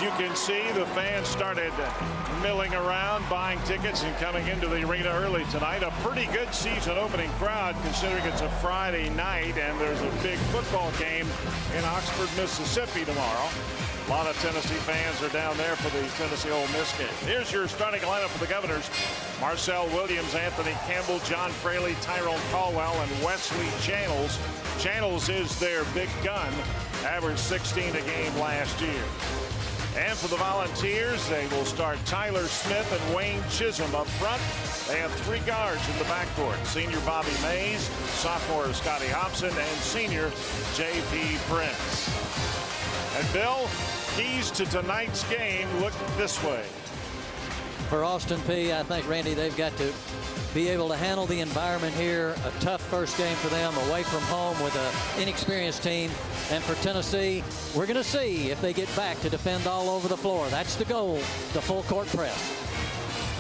you can see, the fans started milling around, buying tickets and coming into the arena early tonight. A pretty good season opening crowd considering it's a Friday night and there's a big football game in Oxford, Mississippi tomorrow. A lot of Tennessee fans are down there for the Tennessee Ole Miss game. Here's your starting lineup for the Governors. Marcel Williams, Anthony Campbell, John Fraley, Tyrone Caldwell, and Wesley Channels. Channels is their big gun, averaged 16 a game last year. And for the Volunteers, they will start Tyler Smith and Wayne Chisholm up front. They have 3 guards in the backcourt. Senior Bobby Mays, sophomore Scotty Hobson, and senior J.P. Prince. And Bill, keys to tonight's game look this way. For Austin Peay, I think, Randy, they've got to be able to handle the environment here. A tough first game for them, away from home with an inexperienced team. And for Tennessee, we're going to see if they get back to defend all over the floor. That's the goal, the full court press.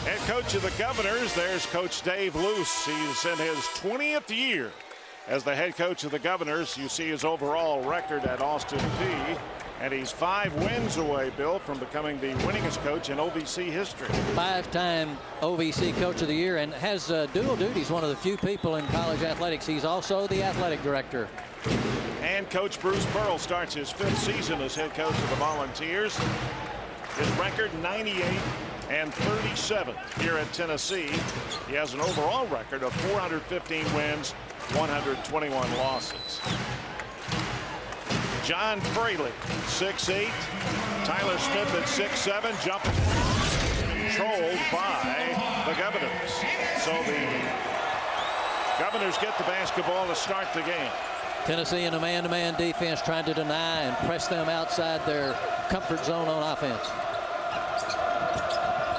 Head coach of the Governors, there's Coach Dave Luce. He's in his 20th year as the head coach of the Governors. You see his overall record at Austin Peay. And he's 5 wins away, Bill, from becoming the winningest coach in OVC history. 5-time OVC Coach of the Year and has dual duties. One of the few people in college athletics. He's also the athletic director. And Coach Bruce Pearl starts his 5th season as head coach of the Volunteers. His record 98-37 here at Tennessee. He has an overall record of 415 wins, 121 losses. John Fraley, 6'8". Tyler Smith at 6'7", jumping, controlled by the Governors. So the Governors get the basketball to start the game. Tennessee in a man-to-man defense, trying to deny and press them outside their comfort zone on offense.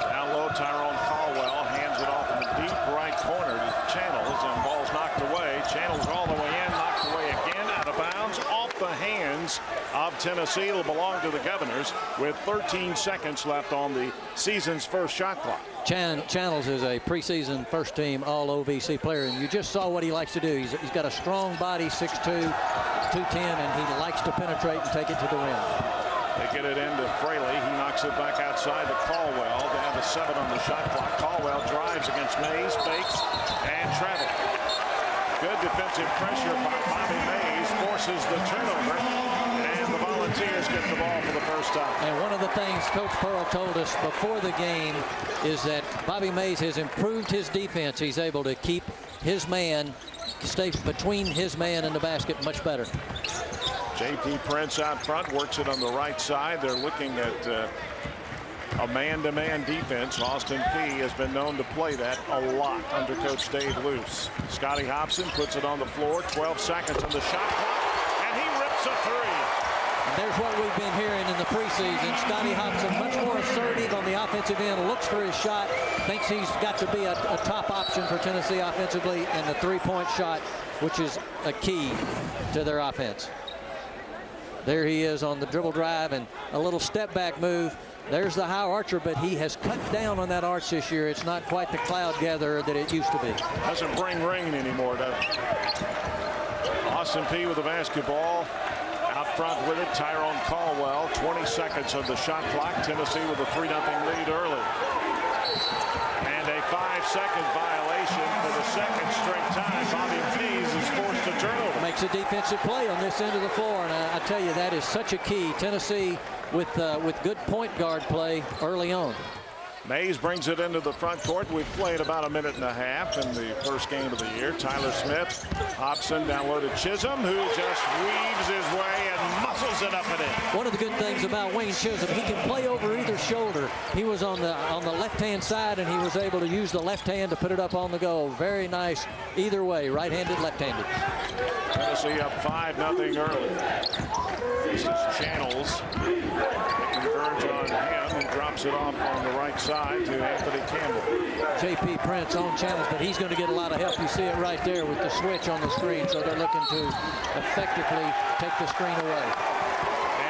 Down low, Tyrone Caldwell hands it off in the deep right corner to Channels, and ball's knocked away. Channels all the way in, knocked away again, out of bounds, off the hands of Tennessee. It'll belong to the Governors with 13 seconds left on the season's first shot clock. Channels is a preseason first-team All-OVC player, and you just saw what he likes to do. He's got a strong body, 6'2", 210, and he likes to penetrate and take it to the rim. They get it into Fraley. He knocks it back outside to Caldwell. Down to 7 on the shot clock. Caldwell drives against Mays, fakes, and travel. Good defensive pressure by Bobby Mays, forces the turnover, and the Volunteers get the ball for the first time. And one of the things Coach Pearl told us before the game is that Bobby Mays has improved his defense. He's able to keep his man, stay between his man and the basket much better. J.P. Prince out front, works it on the right side. They're looking at a man-to-man defense. Austin Peay has been known to play that a lot under Coach Dave Luce. Scotty Hobson puts it on the floor. 12 seconds on the shot clock, and he rips a 3. And there's what we've been hearing in the preseason. Scotty Hobson much more assertive on the offensive end, looks for his shot, thinks he's got to be a top option for Tennessee offensively, and the three-point shot, which is a key to their offense. There he is on the dribble drive and a little step back move. There's the high archer, but he has cut down on that arch this year. It's not quite the cloud gatherer that it used to be. Doesn't bring rain anymore, does it? Austin Peay with the basketball. Out front with it, Tyrone Caldwell. 20 seconds on the shot clock. Tennessee with a 3-0 lead early. And a 5-second violation for the second straight time. Bobby Mays is forced to turnover. Makes a defensive play on this end of the floor, and I tell you, that is such a key. Tennessee with good point guard play early on. Mays brings it into the front court. We've played about 1.5 minutes in the first game of the year. Tyler Smith, Hobson down low to Chisholm, who just weaves his way and muscles it up and in. One of the good things about Wayne Chisholm, he can play over either shoulder. He was on the left-hand side, and he was able to use the left hand to put it up on the goal. Very nice either way, right-handed, left-handed. Tennessee up 5-0 early. This is Channels. They converge on him and drops it off on the right side to Anthony Campbell. J.P. Prince on Channels, but he's going to get a lot of help. You see it right there with the switch on the screen, so they're looking to effectively take the screen away.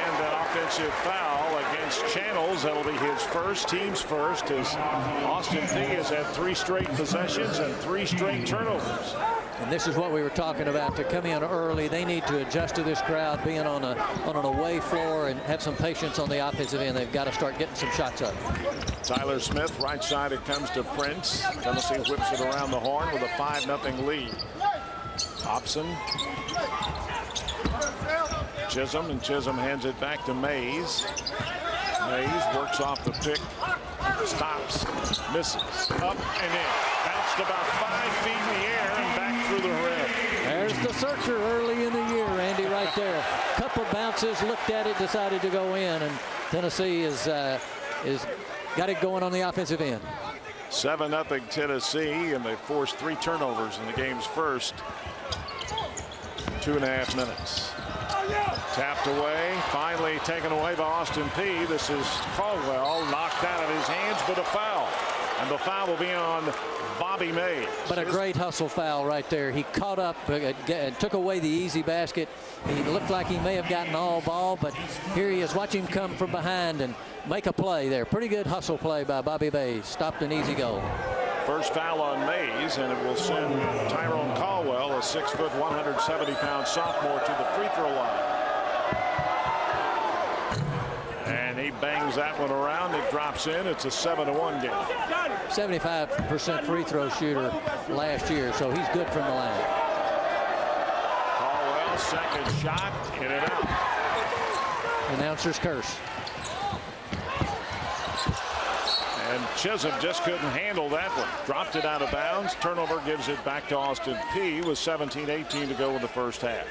And an offensive foul against Channels. That'll be his first, team's first, as Austin Peay has had 3 straight possessions and 3 straight turnovers. And this is what we were talking about, to come in early. They need to adjust to this crowd, being on an away floor, and have some patience on the offensive end. They've got to start getting some shots up. Tyler Smith, right side, it comes to Prince. Tennessee whips it around the horn with a 5-0 lead. Hobson. Chisholm, and Chisholm hands it back to Mays. Mays works off the pick, stops, misses, up and in. Bounced about 5 feet in the air and back through the rim. There's the searcher early in the year, Randy, right there. Couple bounces, looked at it, decided to go in, and Tennessee is got it going on the offensive end. 7-0 Tennessee, and they forced 3 turnovers in the game's first 2.5 minutes. Tapped away, finally taken away by Austin Peay. This is Caldwell, knocked out of his hands, but a foul. And the foul will be on Bobby Mays. But a great hustle foul right there. He caught up and took away the easy basket. He looked like he may have gotten all ball, but here he is. Watch him come from behind and make a play there. Pretty good hustle play by Bobby Mays. Stopped an easy goal. First foul on Mays, and it will send Tyrone Caldwell, a 6-foot, 170-pound sophomore, to the free throw line. And he bangs that one around. It drops in. It's a 7-1 game. 75% free throw shooter last year, so he's good from the line. Caldwell, second shot, in and out. Announcer's curse. And Chisholm just couldn't handle that one. Dropped it out of bounds. Turnover gives it back to Austin Peay with 17-18 to go in the first half.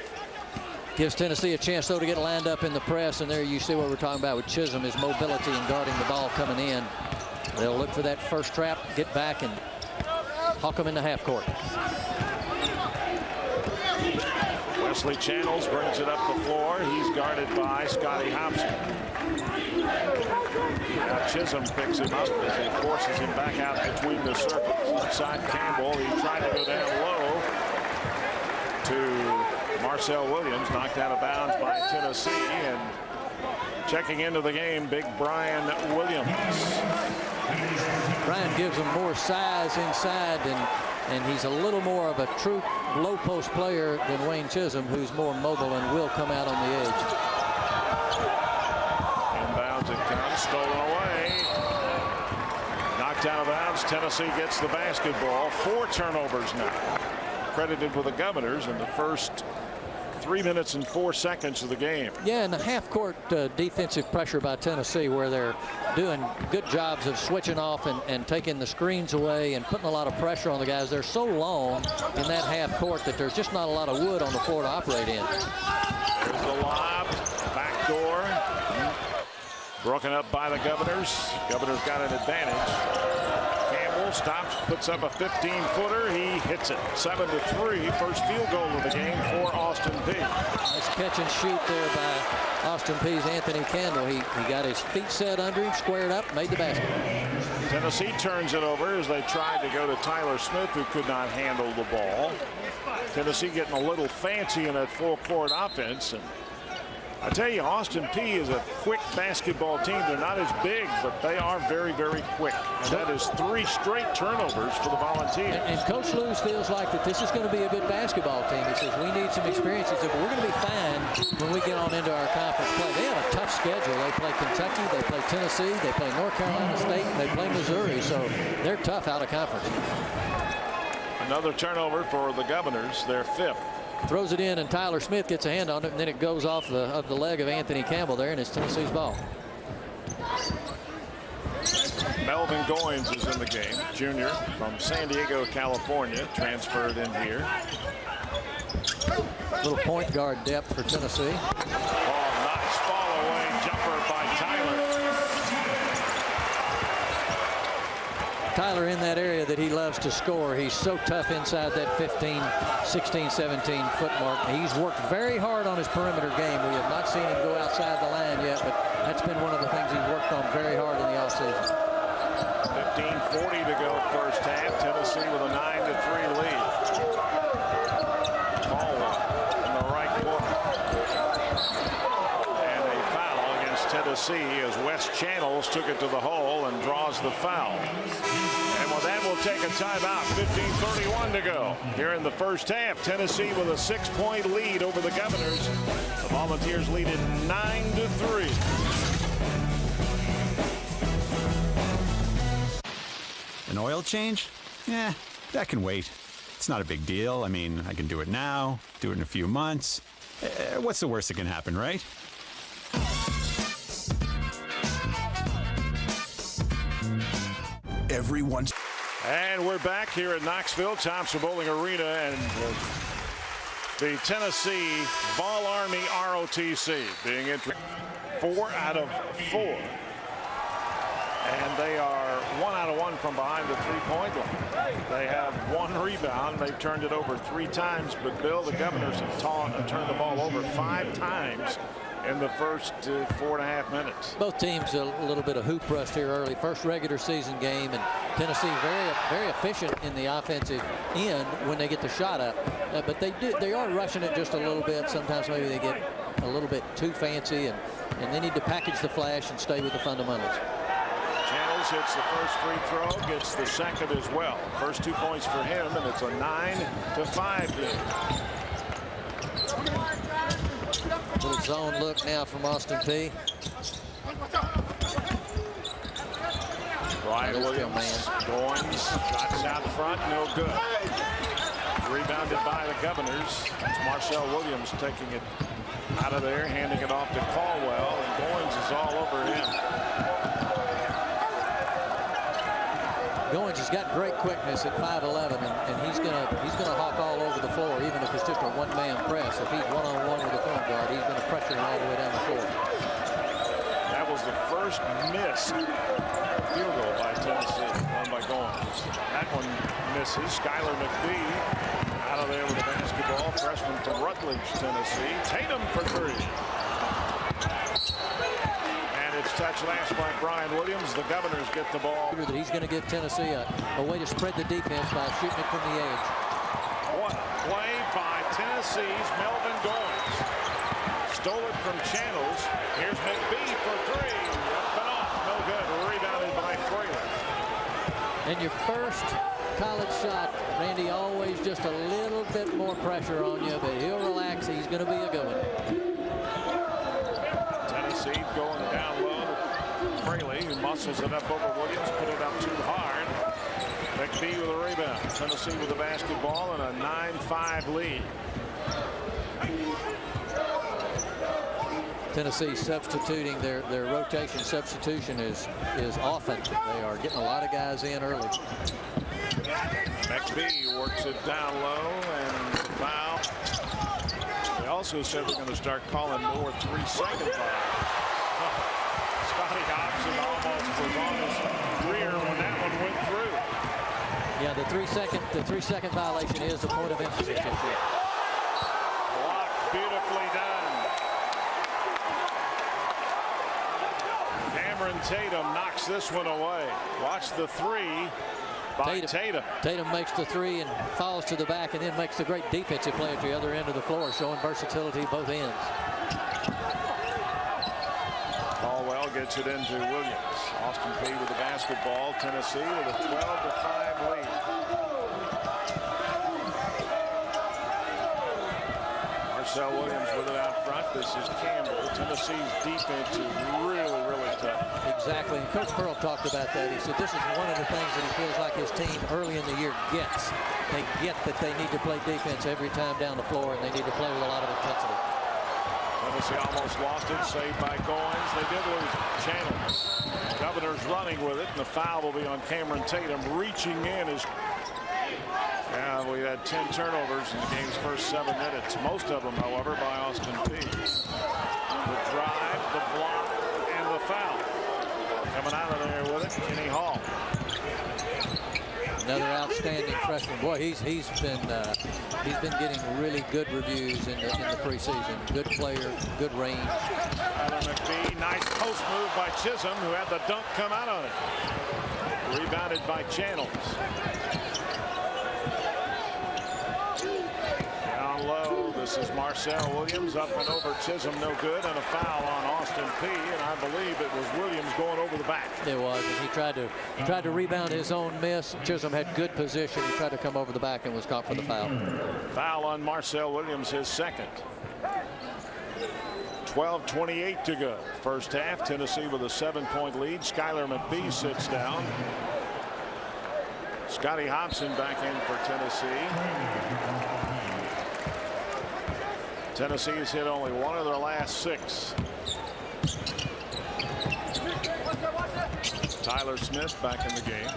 Gives Tennessee a chance, though, to get lined up in the press. And there you see what we're talking about with Chisholm, his mobility and guarding the ball coming in. They'll look for that first trap, get back, and hawk them in the half court. Wesley Channels brings it up the floor. He's guarded by Scotty Hobson. Now Chisholm picks him up as he forces him back out between the circles. Outside Campbell, he tried to go down low to Marcel Williams, knocked out of bounds by Tennessee. And checking into the game, big Brian Williams. Brian gives him more size inside, and he's a little more of a true low post player than Wayne Chisholm, who's more mobile and will come out on the edge. Inbounds it comes, stolen away. Knocked out of bounds. Tennessee gets the basketball. 4 turnovers now. Credited with the Governors in the first 3 minutes and 4 seconds of the game. Yeah, and the half-court defensive pressure by Tennessee, where they're doing good jobs of switching off and taking the screens away and putting a lot of pressure on the guys. They're so long in that half-court that there's just not a lot of wood on the floor to operate in. There's the lob, back door. Broken up by the Governors. Governors got an advantage. Campbell stops, puts up a 15-footer. He hits it. 7-3. First field goal of the game for Austin Peay. Nice catch and shoot there by Austin Peay's Anthony Campbell. He got his feet set under him, squared up, made the basket. Tennessee turns it over as they tried to go to Tyler Smith, who could not handle the ball. Tennessee getting a little fancy in that full-court offense. And I tell you, Austin Peay is a quick basketball team. They're not as big, but they are very, very quick. And that is 3 straight turnovers for the Volunteers. And Coach Lewis feels like that this is going to be a good basketball team. He says, we need some experience. He said, but we're going to be fine when we get on into our conference play. They have a tough schedule. They play Kentucky, they play Tennessee, they play North Carolina State, and they play Missouri. So they're tough out of conference. Another turnover for the Governors, their 5th. Throws it in, and Tyler Smith gets a hand on it, and then it goes off the leg of Anthony Campbell there, and it's Tennessee's ball. Melvin Goins is in the game, junior from San Diego, California, transferred in here. Little point guard depth for Tennessee. Oh, nice fall away jumper by Tyler. Tyler in that area that he loves to score. He's so tough inside that 15, 16, 17 foot mark. He's worked very hard on his perimeter game. We have not seen him go outside the line yet, but that's been one of the things he's worked on very hard in the offseason. 15:40 to go first half. Tennessee with a 9-3 lead. Caldwell in the right corner. And a foul against Tennessee as Wes Channels took it to the hole and draws the foul. And with that, we'll take a timeout. 15:31 to go here in the first half. Tennessee with a 6-point lead over the Governors. The Volunteers lead it 9-3. An oil change? Yeah, that can wait. It's not a big deal. I mean, I can do it now, do it in a few months. What's the worst that can happen, right? Everyone's. And we're back here at Knoxville, Thompson Bowling Arena, and the Tennessee Ball Army ROTC being entered 4 out of 4. And they are 1 out of 1 from behind the three-point line. They have 1 rebound. They've turned it over 3 times. But, Bill, the Governors have turned the ball over 5 times in the first 4.5 minutes. Both teams a little bit of hoop rust here early. First regular season game, and Tennessee very efficient in the offensive end when they get the shot up. But they are rushing it just a little bit. Sometimes maybe they get a little bit too fancy, and they need to package the flash and stay with the fundamentals. Channels hits the first free throw, gets the second as well. First 2 points for him, and it's a 9-5 game. Little zone look now from Austin P. Ryan Williams, Goins, shots out front, no good. Rebounded by the Governors. It's Marcel Williams taking it out of there, handing it off to Caldwell, and Goins is all over him. Goins has got great quickness at 5'11", and he's gonna hawk all over the floor, even if it's just a one-man press. If he's one-on-one with a point guard, he's going to pressure him all the way down the floor. That was the first missed field goal by Tennessee, run by Goins. That one misses. Skylar McBee out of there with the basketball. Freshman from Rutledge, Tennessee. Tatum for 3. It's touched last by Brian Williams. The Governors get the ball. He's going to give Tennessee a way to spread the defense by shooting it from the edge. What a play by Tennessee's Melvin Goins. Stole it from Channels. Here's McBee for 3. But off. No good. Rebounded by Fraley. And your first college shot, Randy, always just a little bit more pressure on you, but he'll relax. He's going to be a good one. Tennessee going down low. Fraley, who muscles it up over Williams, put it up too hard. McBee with a rebound. Tennessee with the basketball and a 9-5 lead. Tennessee substituting, their rotation substitution is often. They are getting a lot of guys in early. McBee works it down low and the foul. They also said they're going to start calling more 3-second fouls. Scotty Hobson almost was on his rear when that one went through. Yeah, the 3-second violation is a point of emphasis this year. Blocked, beautifully done. Cameron Tatum knocks this one away. Watch the 3 by Tatum. Tatum makes the 3 and falls to the back, and then makes the great defensive play at the other end of the floor, showing versatility both ends. Caldwell gets it into Williams. Austin P with the basketball. Tennessee with a 12-5 lead. Marcel Williams with it out front. This is Campbell. Tennessee's defense is really, really tough. Exactly. And Coach Pearl talked about that. He said this is one of the things that he feels like his team early in the year gets. They get that they need to play defense every time down the floor, and they need to play with a lot of intensity. Tennessee almost lost it, saved by Goins. They did lose Channels. Governors running with it, and the foul will be on Cameron Tatum. Reaching in is. Yeah, we had 10 turnovers in the game's first 7 minutes. Most of them, however, by Austin P. The drive, the block, and the foul. Coming out of there with it, Kenny Hall. Another outstanding freshman. Boy, he's been getting really good reviews in the preseason. Good player, good range. McBee, nice post move by Chisholm, who had the dunk come out on it. Rebounded by Channels. Down low, the This is Marcel Williams up and over Chisholm, no good, and a foul on Austin Peay. And I believe it was Williams going over the back. It was, and he tried to rebound his own miss. Chisholm had good position. He tried to come over the back and was caught for the foul. Foul on Marcel Williams, his second. 12:28 to go. First half, Tennessee with a 7-point lead. Skylar McBee sits down. Scotty Hobson back in for Tennessee. Tennessee has hit only one of their last 6. Tyler Smith back in the game.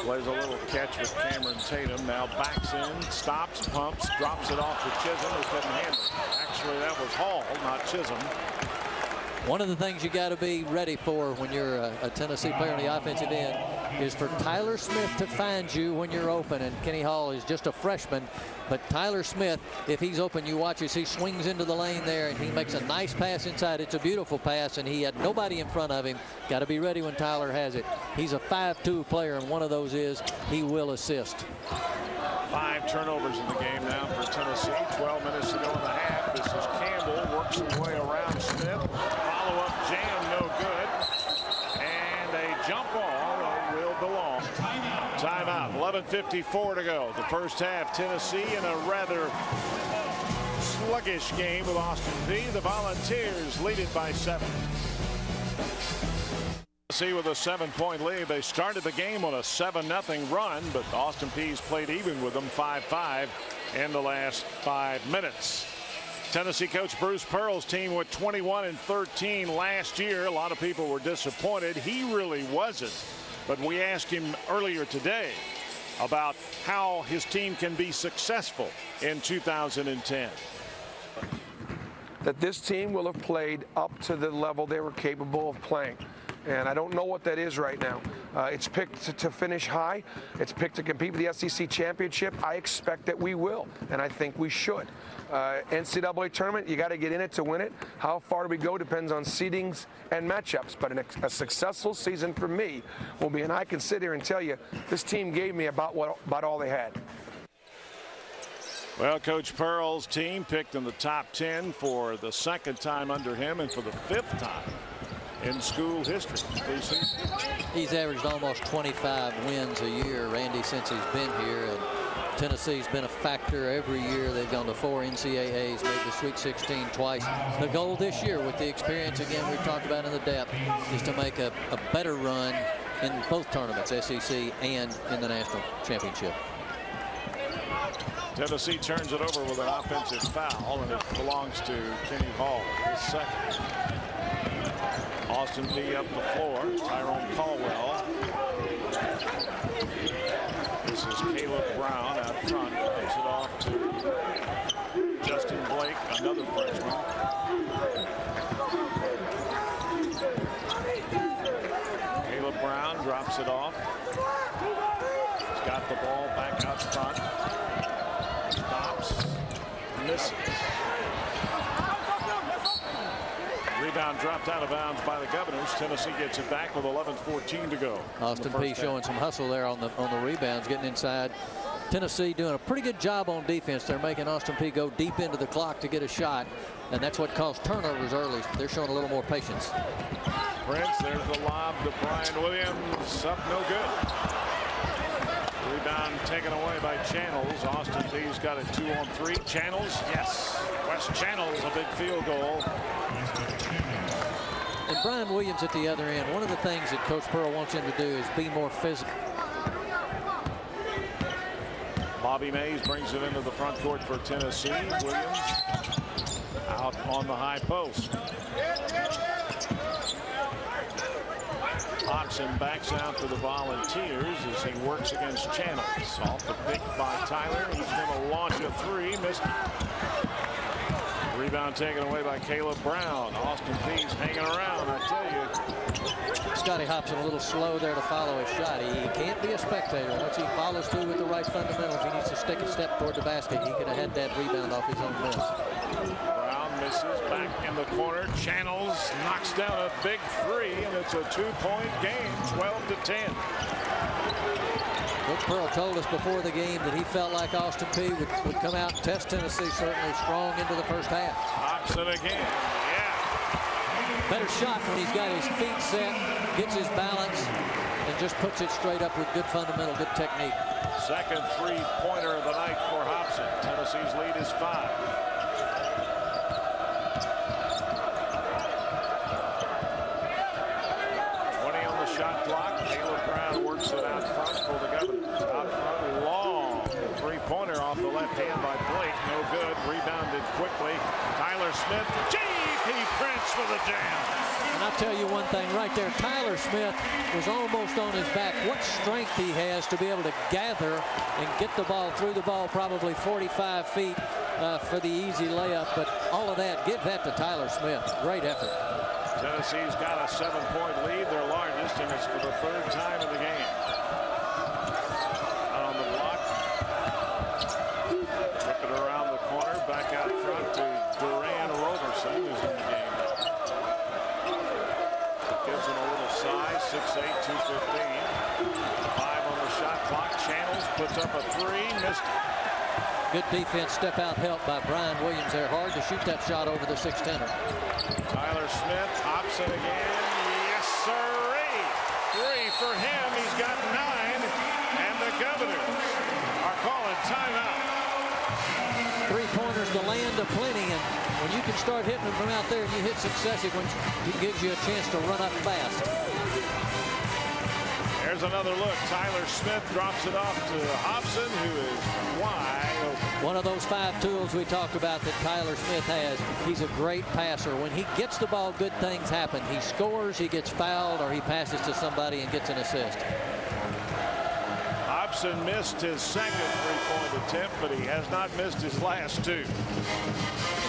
Plays a little catch with Cameron Tatum. Now backs in, stops, pumps, drops it off to Chisholm, who couldn't handle it. Actually, that was Hall, not Chisholm. One of the things you got to be ready for when you're a Tennessee player on the offensive end is for Tyler Smith to find you when you're open. And Kenny Hall is just a freshman, but Tyler Smith, if he's open, you watch as he swings into the lane there and he makes a nice pass inside. It's a beautiful pass, and he had nobody in front of him. Got to be ready when Tyler has it. He's a 5'2" player, and one of those is he will assist. 5 turnovers in the game now for Tennessee. 12 minutes to go in the half. This is Campbell, works his way around Smith. Follow-up jam, no good. And a jump ball will belong. Timeout, 11:54 to go. The first half, Tennessee in a rather sluggish game with Austin Peay. The Volunteers lead it by 7. Tennessee with a 7-point lead. They started the game on a 7-0 run, but Austin Peay's played even with them 5-5 in the last 5 minutes. Tennessee coach Bruce Pearl's team went 21-13 last year. A lot of people were disappointed. He really wasn't. But we asked him earlier today about how his team can be successful in 2010. That this team will have played up to the level they were capable of playing. And I don't know what that is right now. It's picked to finish high. It's picked to compete with the SEC championship. I expect that we will, and I think we should. NCAA tournament, you got to get in it to win it. How far we go depends on seedings and matchups. But a successful season for me will be, and I can sit here and tell you, this team gave me about all they had. Well, Coach Pearl's team picked in the top 10 for the second time under him and for the 5th time in school history. He's averaged almost 25 wins a year, Randy, since he's been here. And Tennessee's been a factor every year. They've gone to 4 NCAAs, made the Sweet 16 twice. The goal this year, with the experience again we've talked about in the depth, is to make a better run in both tournaments, SEC and in the national championship. Tennessee turns it over with an offensive foul, and it belongs to Kenny Hall, his second. Austin Peay up the floor. Tyrone Caldwell. This is Caleb Brown out front. Puts it off to Justin Blake, another freshman. Caleb Brown drops it off. He's got the ball back out front. Stops. Misses. Rebound dropped out of bounds by the Governors. Tennessee gets it back with 11:14 to go. Austin Peay showing some hustle there on the rebounds, getting inside. Tennessee doing a pretty good job on defense. They're making Austin Peay go deep into the clock to get a shot, and that's what caused turnovers early. They're showing a little more patience. Prince, there's the lob to Brian Williams. Up, no good. Rebound taken away by Channels. Austin Peay's got it 2-on-3. Channels, yes. West Channels, a big field goal. And Brian Williams at the other end, one of the things that Coach Pearl wants him to do is be more physical. Bobby Mays brings it into the front court for Tennessee. Williams out on the high post. Hobson backs out for the Volunteers as he works against Channels. Off the pick by Tyler. He's going to launch a 3. Missed it. Rebound taken away by Caleb Brown. Austin Peay's hanging around, I tell you. Scotty Hobson a little slow there to follow his shot. He can't be a spectator. Once he follows through with the right fundamentals, he needs to stick a step toward the basket. He could have had that rebound off his own miss. Brown misses back in the corner. Channels knocks down a big 3, and it's a 2-point game, 12-10. Coach Pearl told us before the game that he felt like Austin Peay would come out and test Tennessee certainly strong into the first half. Hobson again. Yeah. Better shot when he's got his feet set, gets his balance, and just puts it straight up with good fundamental, good technique. Second three-pointer of the night for Hobson. Tennessee's lead is 5. Shot clock. Caleb Brown works it out front for the Governors. Out front, long three-pointer off the left hand by Blake. No good. Rebounded quickly. Tyler Smith. J.P. Prince for the jam. And I'll tell you one thing right there. Tyler Smith was almost on his back. What strength he has to be able to gather and get the ball through the ball probably 45 feet for the easy layup. But all of that, give that to Tyler Smith. Great effort. Tennessee's got a 7-point lead, their largest, and it's for the third time in the game. On the block. Flip it around the corner, back out front to Duran Roberson, who's in the game. Gives him a little size, 6'8", 215. 5 on the shot clock. Channels puts up a 3, missed it. Good defense, step out help by Brian Williams there. Hard to shoot that shot over the 6'10". Tyler Smith, Hobson again. Yes, sirree. 3 for him. He's got 9. And the Governors are calling timeout. 3-pointers, the land of plenty. And when you can start hitting them from out there and you hit successive ones, it gives you a chance to run up fast. There's another look. Tyler Smith drops it off to Hobson, who is wide open. One of those 5 tools we talked about that Tyler Smith has. He's a great passer. When he gets the ball, good things happen. He scores, he gets fouled, or he passes to somebody and gets an assist. Hobson missed his second three-point attempt, but he has not missed his last 2.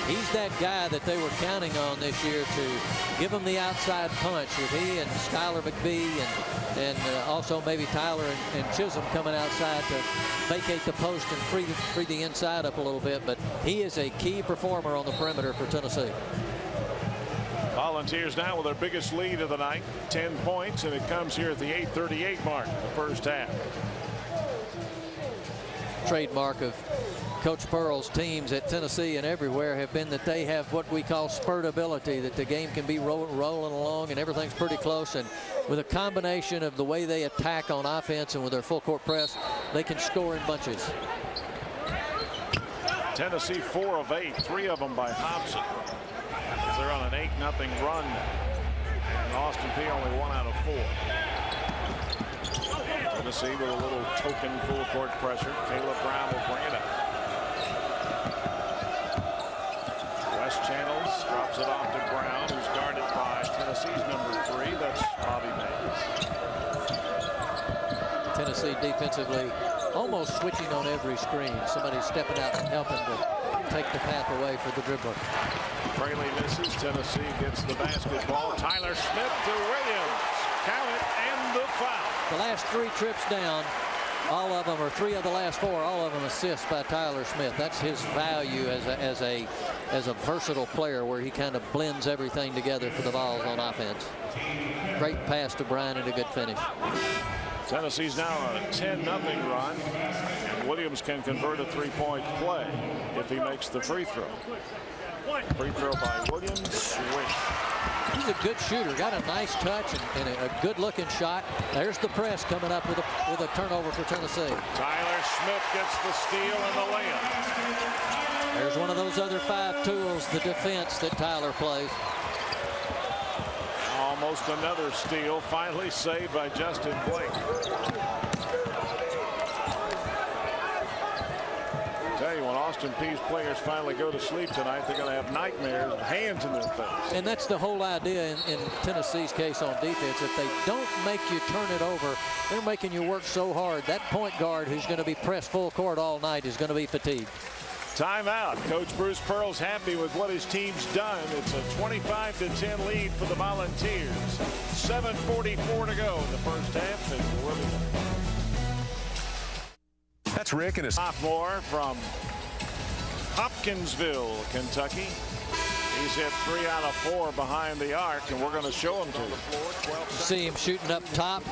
He's that guy that they were counting on this year to give him the outside punch with he and Skylar McBee and also maybe Tyler and Chisholm coming outside to vacate the post and free the inside up a little bit. But he is a key performer on the perimeter for Tennessee. Volunteers now with their biggest lead of the night, 10 points, and it comes here at the 8:38 mark, the first half. Trademark of Coach Pearl's teams at Tennessee and everywhere have been that they have what we call spurtability, that the game can be rolling along and everything's pretty close, and with a combination of the way they attack on offense and with their full court press, they can score in bunches. Tennessee 4 of 8, 3 of them by Hobson. They're on an 8-0 run, and Austin Peay only 1 out of 4. Tennessee with a little token full court pressure. Caleb Brown will bring it up. West Channels drops it off to Brown, who's guarded by Tennessee's number 3. That's Bobby Mays. Tennessee defensively almost switching on every screen. Somebody stepping out and helping to take the path away for the dribbler. Fraley misses. Tennessee gets the basketball. Tyler Smith to Williams. Count it, and the foul. The last 3 trips down, all of them, or 3 of the last 4, all of them assists by Tyler Smith. That's his value as a versatile player, where he kind of blends everything together for the balls on offense. Great pass to Brian and a good finish. Tennessee's now on a 10-0 run. And Williams can convert a 3-point play if he makes the free throw. Free throw by Williams. Swish. He's a good shooter. Got a nice touch and a good-looking shot. There's the press coming up with a turnover for Tennessee. Tyler Smith gets the steal and the layup. There's one of those other 5 tools, the defense that Tyler plays. Almost another steal, finally saved by Justin Blake. Tell you, when Austin Peay's players finally go to sleep tonight, they're going to have nightmares of hands in their face. And that's the whole idea in Tennessee's case on defense. If they don't make you turn it over, they're making you work so hard. That point guard who's going to be pressed full court all night is going to be fatigued. Timeout. Coach Bruce Pearl's happy with what his team's done. It's a 25-10 lead for the Volunteers. 7:44 to go in the first half. And we'll That's Rick and his sophomore from Hopkinsville, Kentucky. He's hit 3 out of 4 behind the arc, and we're going to show him to. See him shooting up top.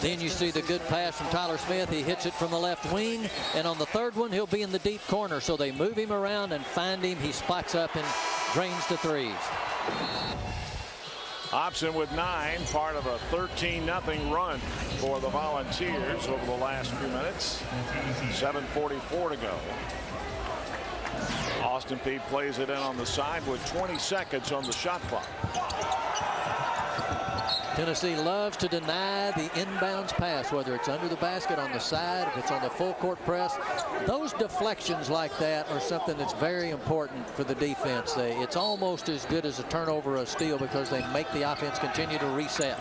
Then you see the good pass from Tyler Smith. He hits it from the left wing. And on the third one, he'll be in the deep corner. So they move him around and find him. He spots up and drains the threes. Apsu with 9, part of a 13-0 run for the Volunteers over the last few minutes. 7:44 to go. Austin Peay plays it in on the side with 20 seconds on the shot clock. Tennessee loves to deny the inbounds pass, whether it's under the basket, on the side, if it's on the full court press. Those deflections like that are something that's very important for the defense. It's almost as good as a turnover or a steal because they make the offense continue to reset.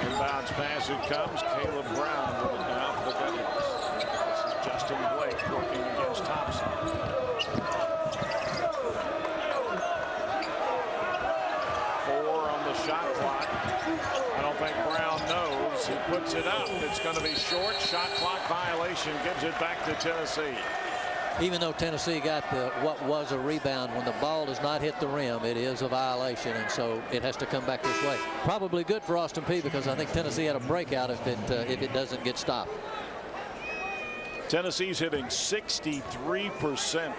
Inbounds pass, it comes. Caleb Brown with it now for the Governors. This is Justin Blake working against Thompson. Shot clock. I don't think Brown knows. He puts it up. It's going to be short. Shot clock violation gives it back to Tennessee. Even though Tennessee got what was a rebound, when the ball does not hit the rim, it is a violation, and so it has to come back this way. Probably good for Austin Peay because I think Tennessee had a breakout if it doesn't get stopped. Tennessee's hitting 63%.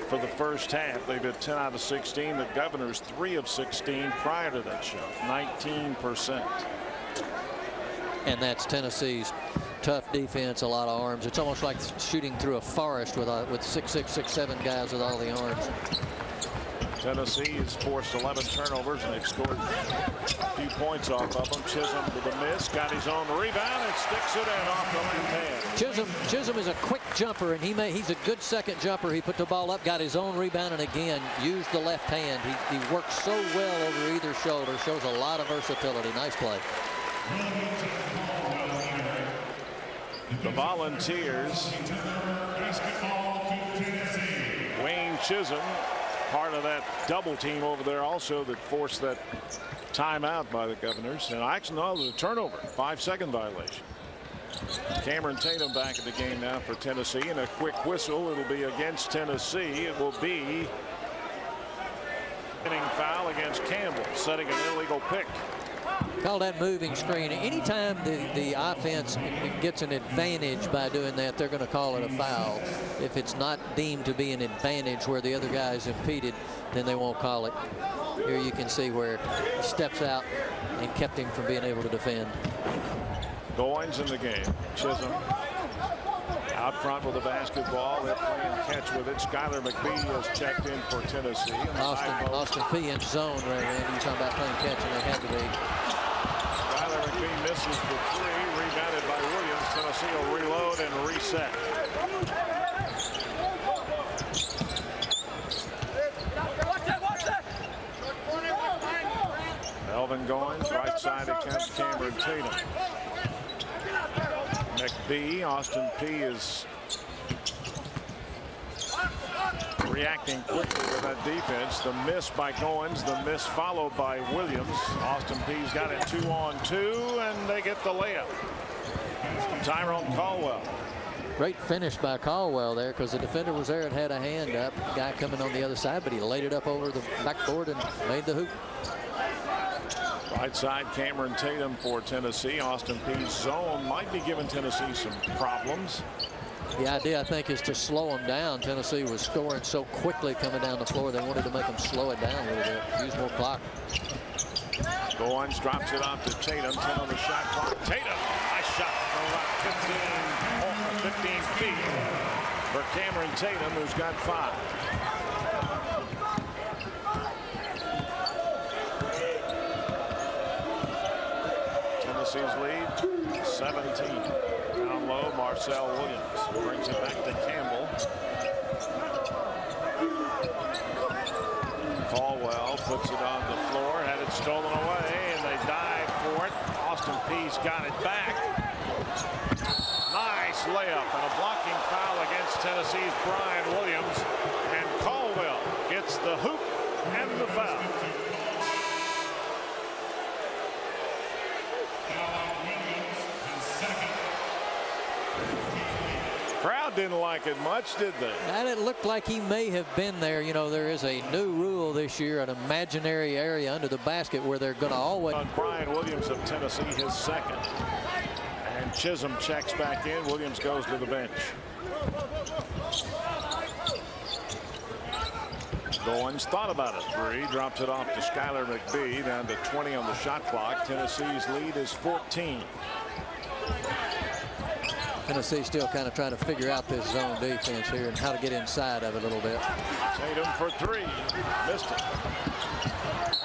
For the first half. They've hit 10 out of 16. The Governors 3 of 16 prior to that shot. 19%. And that's Tennessee's tough defense, a lot of arms. It's almost like shooting through a forest with 6'6", 6'7" guys with all the arms. Tennessee has forced 11 turnovers and they've scored a few points off of them. Chisholm with a miss, got his own rebound and sticks it in off the left hand. Chisholm is a quick jumper, and he's a good second jumper. He put the ball up, got his own rebound, and again used the left hand. He works so well over either shoulder. Shows a lot of versatility. Nice play. The Volunteers. Wayne Chisholm, part of that double team over there also that forced that timeout by the Governors. And actually, no, it was a turnover, 5-second violation. Cameron Tatum back in the game now for Tennessee, and a quick whistle. It'll be against Tennessee. It will be an foul against Campbell, setting an illegal pick. Call that moving screen. Anytime the offense gets an advantage by doing that, they're going to call it a foul. If it's not deemed to be an advantage where the other guy is impeded, then they won't call it. Here you can see where he steps out and kept him from being able to defend. Goins in the game. Chisholm out front with the basketball. They're playing catch with it. Skylar McBee has checked in for Tennessee. Austin Peay in zone right now. You're talking about playing catch, and they had to be. Skylar McBee misses the 3. Rebounded by Williams. Tennessee will reload and reset. Melvin Goins, right side against Cameron Tatum. McBee, Austin Peay is reacting quickly to that defense. The miss by Goins, the miss followed by Williams. Austin Peay's got it 2-on-2, and they get the layup. Tyrone Caldwell. Great finish by Caldwell there because the defender was there and had a hand up. The guy coming on the other side, but he laid it up over the backboard and made the hoop. Right side, Cameron Tatum for Tennessee. Austin Peay's zone might be giving Tennessee some problems. The idea, I think, is to slow them down. Tennessee was scoring so quickly coming down the floor. They wanted to make them slow it down a little bit, use more clock. Goins drops it off to Tatum. 10 on the shot clock. Tatum, nice shot from about 15 feet for Cameron Tatum, who's got 5. Tennessee's lead, 17. Down low, Marcel Williams brings it back to Campbell. Caldwell puts it on the floor, had it stolen away, and they dive for it. Austin Peay's got it back. Nice layup and a blocking foul against Tennessee's Brian Williams, and Caldwell gets the hoop and the foul. Crowd crowd didn't like it much, did they? And it looked like he may have been there. You know, there is a new rule this year, an imaginary area under the basket where they're going to always. On Brian Williams of Tennessee, his second. And Chisholm checks back in. Williams goes to the bench. Goins thought about a three, drops it off to Skylar McBee, down to 20 on the shot clock. Tennessee's lead is 14. Tennessee still kind of trying to figure out this zone defense here and how to get inside of it a little bit. Tatum for three, missed it.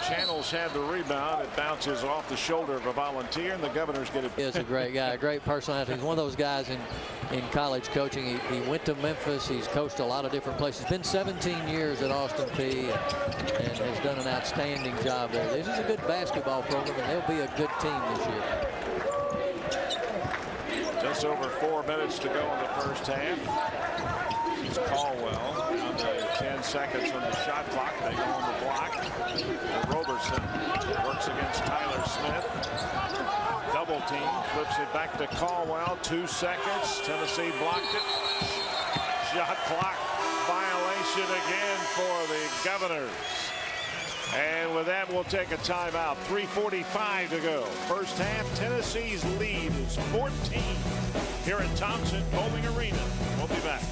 Channels had the rebound. It bounces off the shoulder of a Volunteer, and the Governors get it. He is a great guy, a great personality. He's one of those guys in college coaching. He went to Memphis. He's coached a lot of different places. He's been 17 years at Austin Peay and has done an outstanding job there. This is a good basketball program, and they'll be a good team this year. Just over 4 minutes to go in the first half. This is Caldwell down to 10 seconds on the shot clock. They go on the block. Roberson works against Tyler Smith. Double team, flips it back to Caldwell. 2 seconds. Tennessee blocked it. Shot clock violation again for the Governors. And with that, we'll take a timeout. 3:45 to go. First half, Tennessee's lead is 14 here at Thompson Bowling Arena. We'll be back.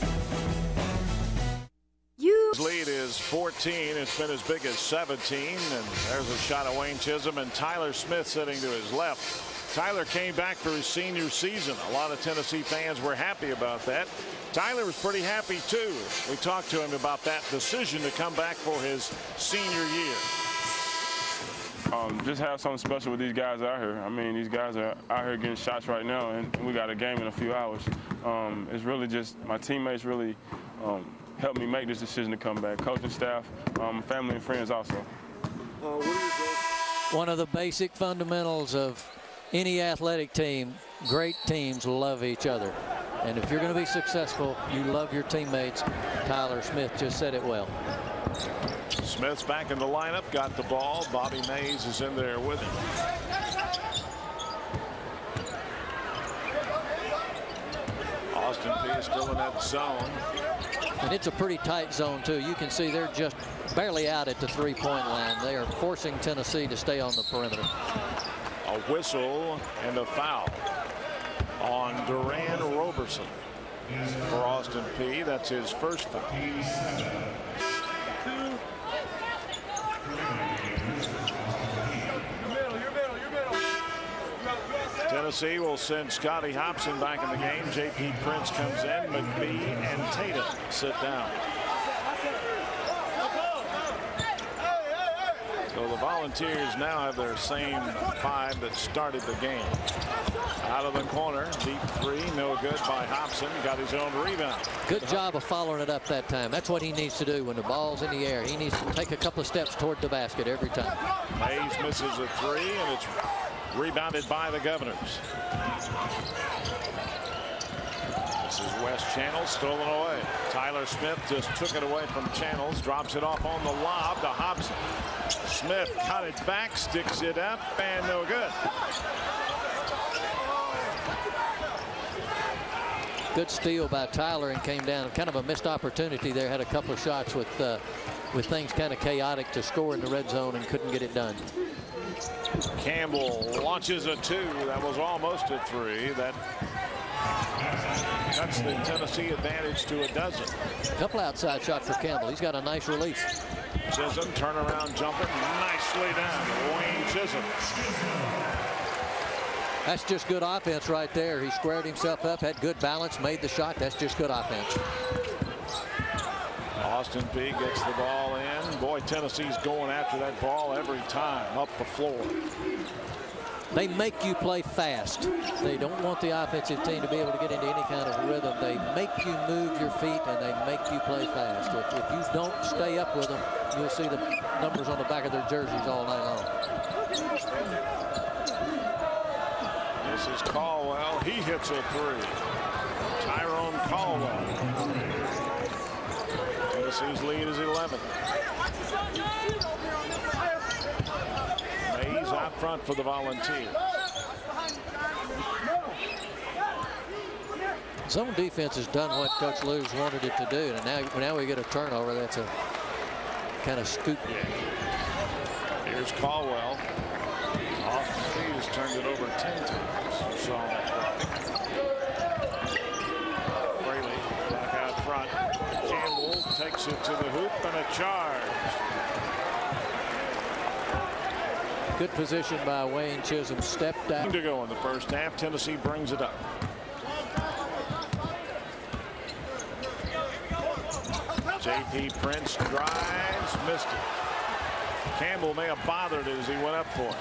His lead is 14. It's been as big as 17. And there's a shot of Wayne Chisholm and Tyler Smith sitting to his left. Tyler came back for his senior season. A lot of Tennessee fans were happy about that. Tyler was pretty happy too. We talked to him about that decision to come back for his senior year. Just have something special with these guys out here. I mean, these guys are out here getting shots right now, and we got a game in a few hours. It's really just my teammates really helped me make this decision to come back. Coaching staff, family and friends also. One of the basic fundamentals of any athletic team, great teams love each other. And if you're going to be successful, you love your teammates. Tyler Smith just said it well. Smith's back in the lineup, got the ball. Bobby Mays is in there with him. Austin Peay is still in that zone. And it's a pretty tight zone, too. You can see they're just barely out at the three-point line. They are forcing Tennessee to stay on the perimeter. A whistle and a foul on Duran Roberson for Austin Peay. That's his first foul. Tennessee will send Scotty Hobson back in the game. J.P. Prince comes in. McBee and Tatum sit down. So the Volunteers now have their same 5 that started the game. Out of the corner, deep three, no good by Hobson. Got his own rebound. Good job of following it up that time. That's what he needs to do when the ball's in the air. He needs to take a couple of steps toward the basket every time. Mays misses a three, and it's rebounded by the Governors. This is West Channel, stolen away. Tyler Smith just took it away from Channels, drops it off on the lob to Hobson. Smith cut it back, sticks it up, and no good. Good steal by Tyler and came down. Kind of a missed opportunity there. Had a couple of shots with things kind of chaotic to score in the red zone and couldn't get it done. Campbell launches a 2. That was almost a 3. That cuts the Tennessee advantage to a dozen. A couple outside shots for Campbell. He's got a nice release. Chisholm turnaround jumper nicely down. Wayne Chisholm. That's just good offense right there. He squared himself up, had good balance, made the shot. That's just good offense. Austin Peay gets the ball in. Boy, Tennessee's going after that ball every time up the floor. They make you play fast. They don't want the offensive team to be able to get into any kind of rhythm. They make you move your feet and they make you play fast. If you don't stay up with them, you'll see the numbers on the back of their jerseys all night long. This is Caldwell. He hits a 3. Tyrone Caldwell. Tennessee's lead is 11. Mays out front for the Volunteers. Zone defense has done what Coach Lou's wanted it to do, and now we get a turnover. That's a kind of scoop. Here's Caldwell. Austin Peay has turned it over 10 times. So Fraley back out front. Campbell takes it to the hoop and a charge. Good position by Wayne Chisholm. Stepped out. To go in the first half. Tennessee brings it up. J.P. Prince drives, missed it. Campbell may have bothered it as he went up for it.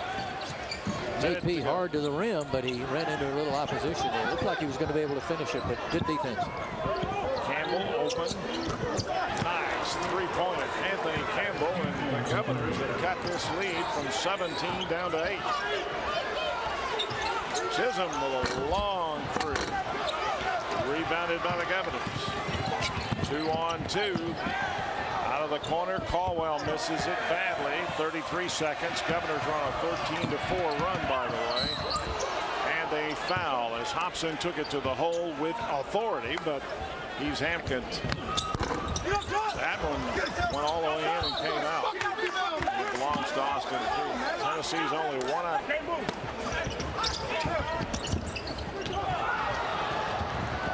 J.P. hard to the rim, but he ran into a little opposition there. It looked like he was going to be able to finish it, but good defense. Campbell open. Nice three-pointer. Anthony Campbell, and the Governors have cut this lead from 17 down to 8. Chisholm with a long three. Rebounded by the Governors. 2-on-2. Out of the corner, Caldwell misses it badly. 33 seconds. Governors run a 13-4 run, by the way. And a foul as Hobson took it to the hole with authority, but he's hampered. That one went all the way in and came out. It belongs to Austin Peay. Tennessee's only one out.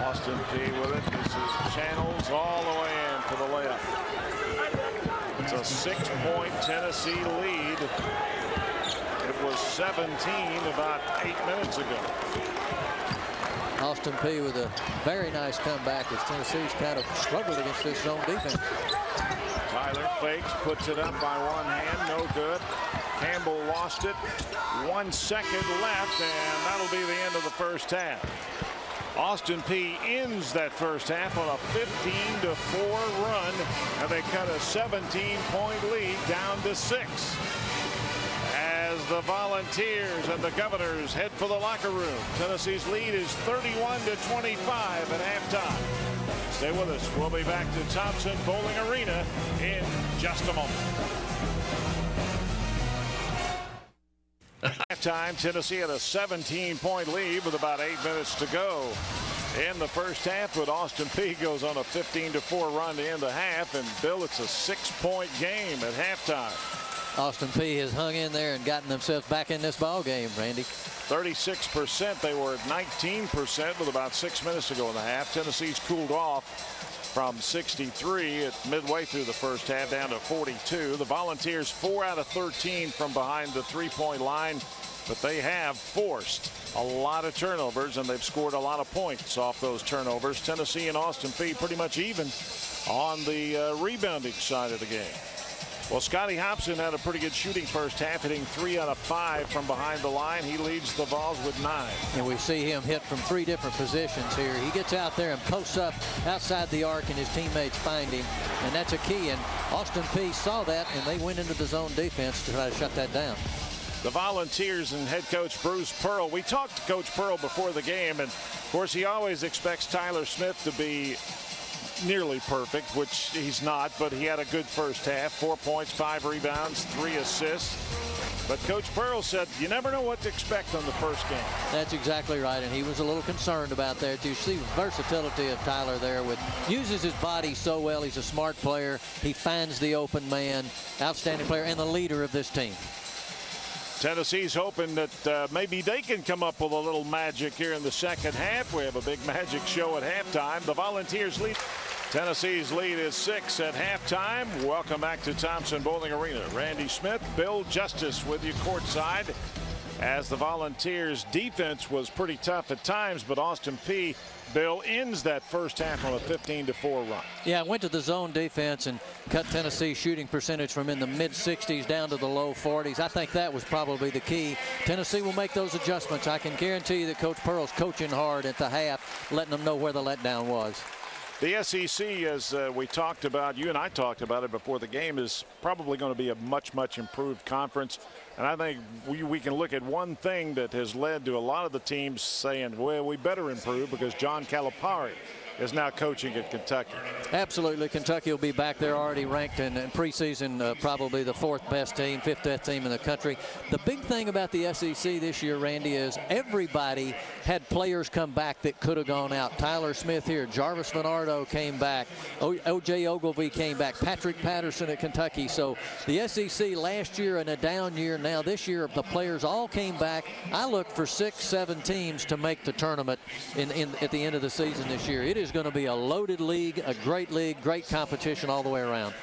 Austin Peay with it. This is Channels all the way in for the layup. It's a 6-point Tennessee lead. It was 17 about 8 minutes ago. Austin Peay with a very nice comeback as Tennessee's kind of struggled against this zone defense. Tyler fakes, puts it up by one hand, no good. Campbell lost it. 1 second left, and that'll be the end of the first half. Austin Peay ends that first half on a 15-4 run, and they cut a 17-point lead down to 6. As the Volunteers and the Governors head for the locker room, Tennessee's lead is 31-25 at halftime. Stay with us. We'll be back to Thompson Bowling Arena in just a moment. Halftime, Tennessee had a 17-point lead with about 8 minutes to go in the first half, but Austin Peay goes on a 15-4 run to end the half, and Bill, it's a 6-point game at halftime. Austin Peay has hung in there and gotten themselves back in this ball game, Randy. 36%. They were at 19% with about 6 minutes to go in the half. Tennessee's cooled off from 63 at midway through the first half down to 42. The Volunteers 4 out of 13 from behind the three-point line, but they have forced a lot of turnovers and they've scored a lot of points off those turnovers. Tennessee and Austin Peay pretty much even on the rebounding side of the game. Well, Scotty Hobson had a pretty good shooting first half, hitting 3 out of 5 from behind the line. He leads the Vols with 9. And we see him hit from 3 different positions here. He gets out there and posts up outside the arc, and his teammates find him, and that's a key. And Austin Peay saw that, and they went into the zone defense to try to shut that down. The Volunteers and head coach Bruce Pearl. We talked to Coach Pearl before the game, and of course he always expects Tyler Smith to be nearly perfect, which he's not, but he had a good first half. 4 points, 5 rebounds, 3 assists. But Coach Pearl said you never know what to expect on the first game. That's exactly right, and he was a little concerned about that. You see the versatility of Tyler there, with uses his body so well. He's a smart player. He finds the open man. Outstanding player and the leader of this team. Tennessee's hoping that maybe they can come up with a little magic here in the second half. We have a big magic show at halftime. The Volunteers lead. Tennessee's lead is 6 at halftime. Welcome back to Thompson Bowling Arena. Randy Smith, Bill Justice with you courtside, as the Volunteers defense was pretty tough at times, but Austin Peay, Bill, ends that first half on a 15-4 run. Yeah, went to the zone defense and cut Tennessee's shooting percentage from in the mid-60s down to the low 40s. I think that was probably the key. Tennessee will make those adjustments. I can guarantee you that Coach Pearl's coaching hard at the half, letting them know where the letdown was. The SEC, as we talked about, you and I talked about it before the game, is probably going to be a much, much improved conference. And I think we can look at one thing that has led to a lot of the teams saying, well, we better improve, because John Calipari is now coaching at Kentucky. Absolutely. Kentucky will be back there, already ranked in preseason, probably the 4th best team, 5th best team in the country. The big thing about the SEC this year, Randy, is everybody had players come back that could have gone out. Tyler Smith here, Jarvis Leonardo came back, O.J. Ogilvie came back, Patrick Patterson at Kentucky. So the SEC last year in a down year, now this year the players all came back. I look for 6-7 teams to make the tournament at the end of the season this year. It is going to be a loaded league, a great league, great competition all the way around.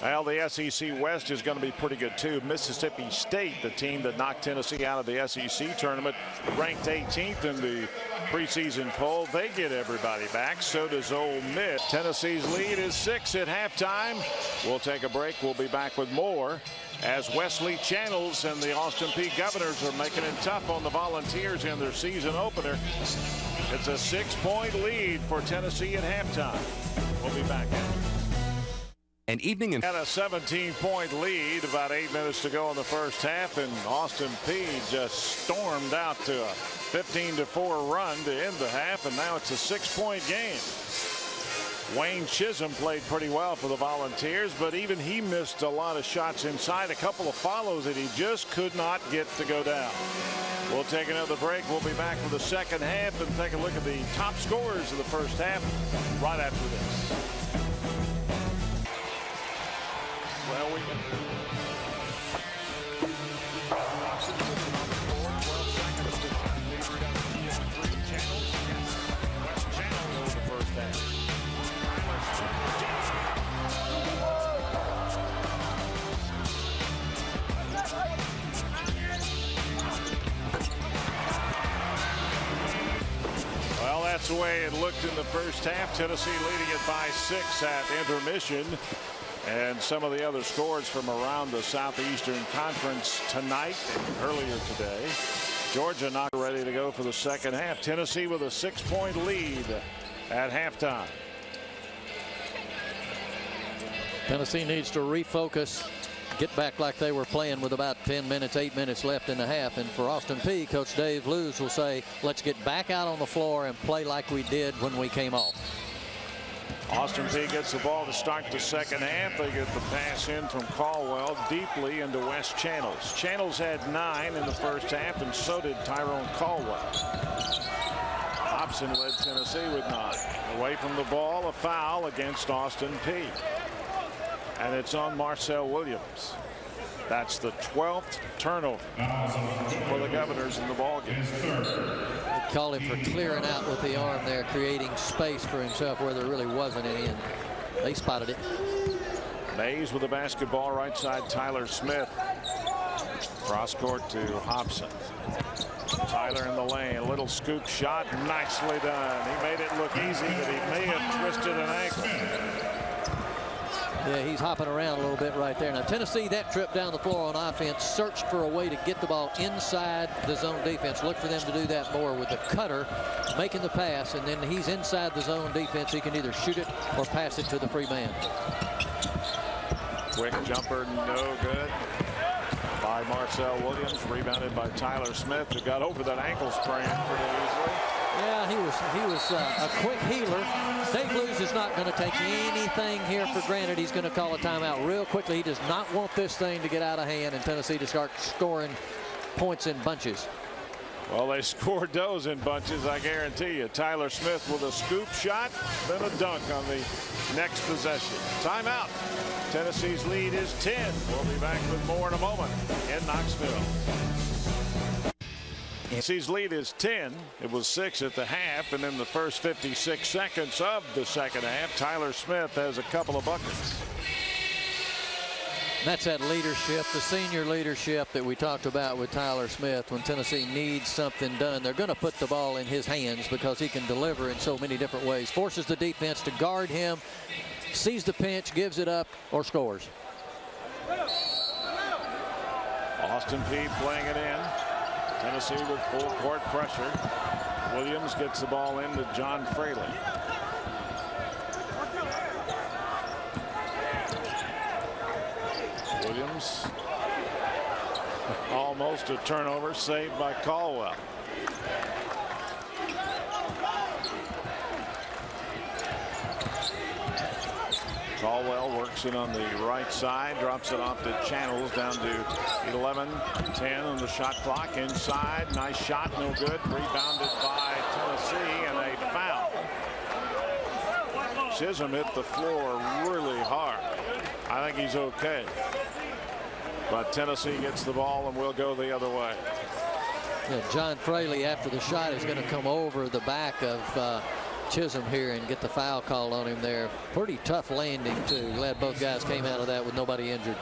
Well, the SEC West is going to be pretty good too. Mississippi State, the team that knocked Tennessee out of the SEC tournament, ranked 18th in the preseason poll. They get everybody back. So does Ole Miss. Tennessee's lead is 6 at halftime. We'll take a break. We'll be back with more as Wesley Channels and the Austin Peay Governors are making it tough on the Volunteers in their season opener. It's a 6-point lead for Tennessee at halftime. We'll be back after. An evening in Had a 17-point lead, about 8 minutes to go in the first half, and Austin Peay just stormed out to a 15-4 run to end the half, and now it's a 6-point game. Wayne Chisholm played pretty well for the Volunteers, but even he missed a lot of shots inside, a couple of follows that he just could not get to go down. We'll take another break. We'll be back for the second half and take a look at the top scorers of the first half right after this. Well, we can. Well, that's the way it looked in the first half. Tennessee leading it by 6 at intermission. And some of the other scores from around the Southeastern Conference tonight and earlier today. Georgia not ready to go for the second half. Tennessee with a 6-point lead at halftime. Tennessee needs to refocus, get back like they were playing with about 10 minutes, 8 minutes left in the half. And for Austin Peay, Coach Dave Lewis will say, let's get back out on the floor and play like we did when we came off. Austin Peay gets the ball to start the second half. They get the pass in from Caldwell deeply into West Channels. Channels had 9 in the first half, and so did Tyrone Caldwell. Hobson led Tennessee with 9. Away from the ball, a foul against Austin Peay. And it's on Marcel Williams. That's the 12th turnover for the Governors in the ballgame. Call him for clearing out with the arm there, creating space for himself where there really wasn't any, and they spotted it. Mays with the basketball, right side Tyler Smith. Cross court to Hobson. Tyler in the lane, a little scoop shot, nicely done. He made it look easy, but he may have twisted an ankle. Yeah, he's hopping around a little bit right there. Now, Tennessee, that trip down the floor on offense, searched for a way to get the ball inside the zone defense. Look for them to do that more with the cutter, making the pass, and then he's inside the zone defense. He can either shoot it or pass it to the free man. Quick jumper, no good by Marcel Williams. Rebounded by Tyler Smith, who got over that ankle sprain pretty easily. Yeah, he was a quick healer. Dave Lewis is not going to take anything here for granted. He's going to call a timeout real quickly. He does not want this thing to get out of hand and Tennessee to start scoring points in bunches. Well, they scored those in bunches, I guarantee you. Tyler Smith with a scoop shot, then a dunk on the next possession. Timeout. Tennessee's lead is 10. We'll be back with more in a moment in Knoxville. Tennessee's lead is 10. It was 6 at the half, and in the first 56 seconds of the second half, Tyler Smith has a couple of buckets. That's that leadership, the senior leadership that we talked about with Tyler Smith. When Tennessee needs something done, they're going to put the ball in his hands because he can deliver in so many different ways. Forces the defense to guard him, sees the pinch, gives it up, or scores. Austin Peay playing it in. Tennessee with full court pressure. Williams gets the ball into John Fraley. Williams, almost a turnover, saved by Caldwell. Caldwell works it on the right side, drops it off to Channels, down to 11-10 on the shot clock. Inside, nice shot, no good. Rebounded by Tennessee, and a foul. Chisholm hit the floor really hard. I think he's okay. But Tennessee gets the ball and will go the other way. Yeah, John Fraley, after the shot, is going to come over the back of Chisholm here and get the foul called on him there. Pretty tough landing, too. Glad both guys came out of that with nobody injured.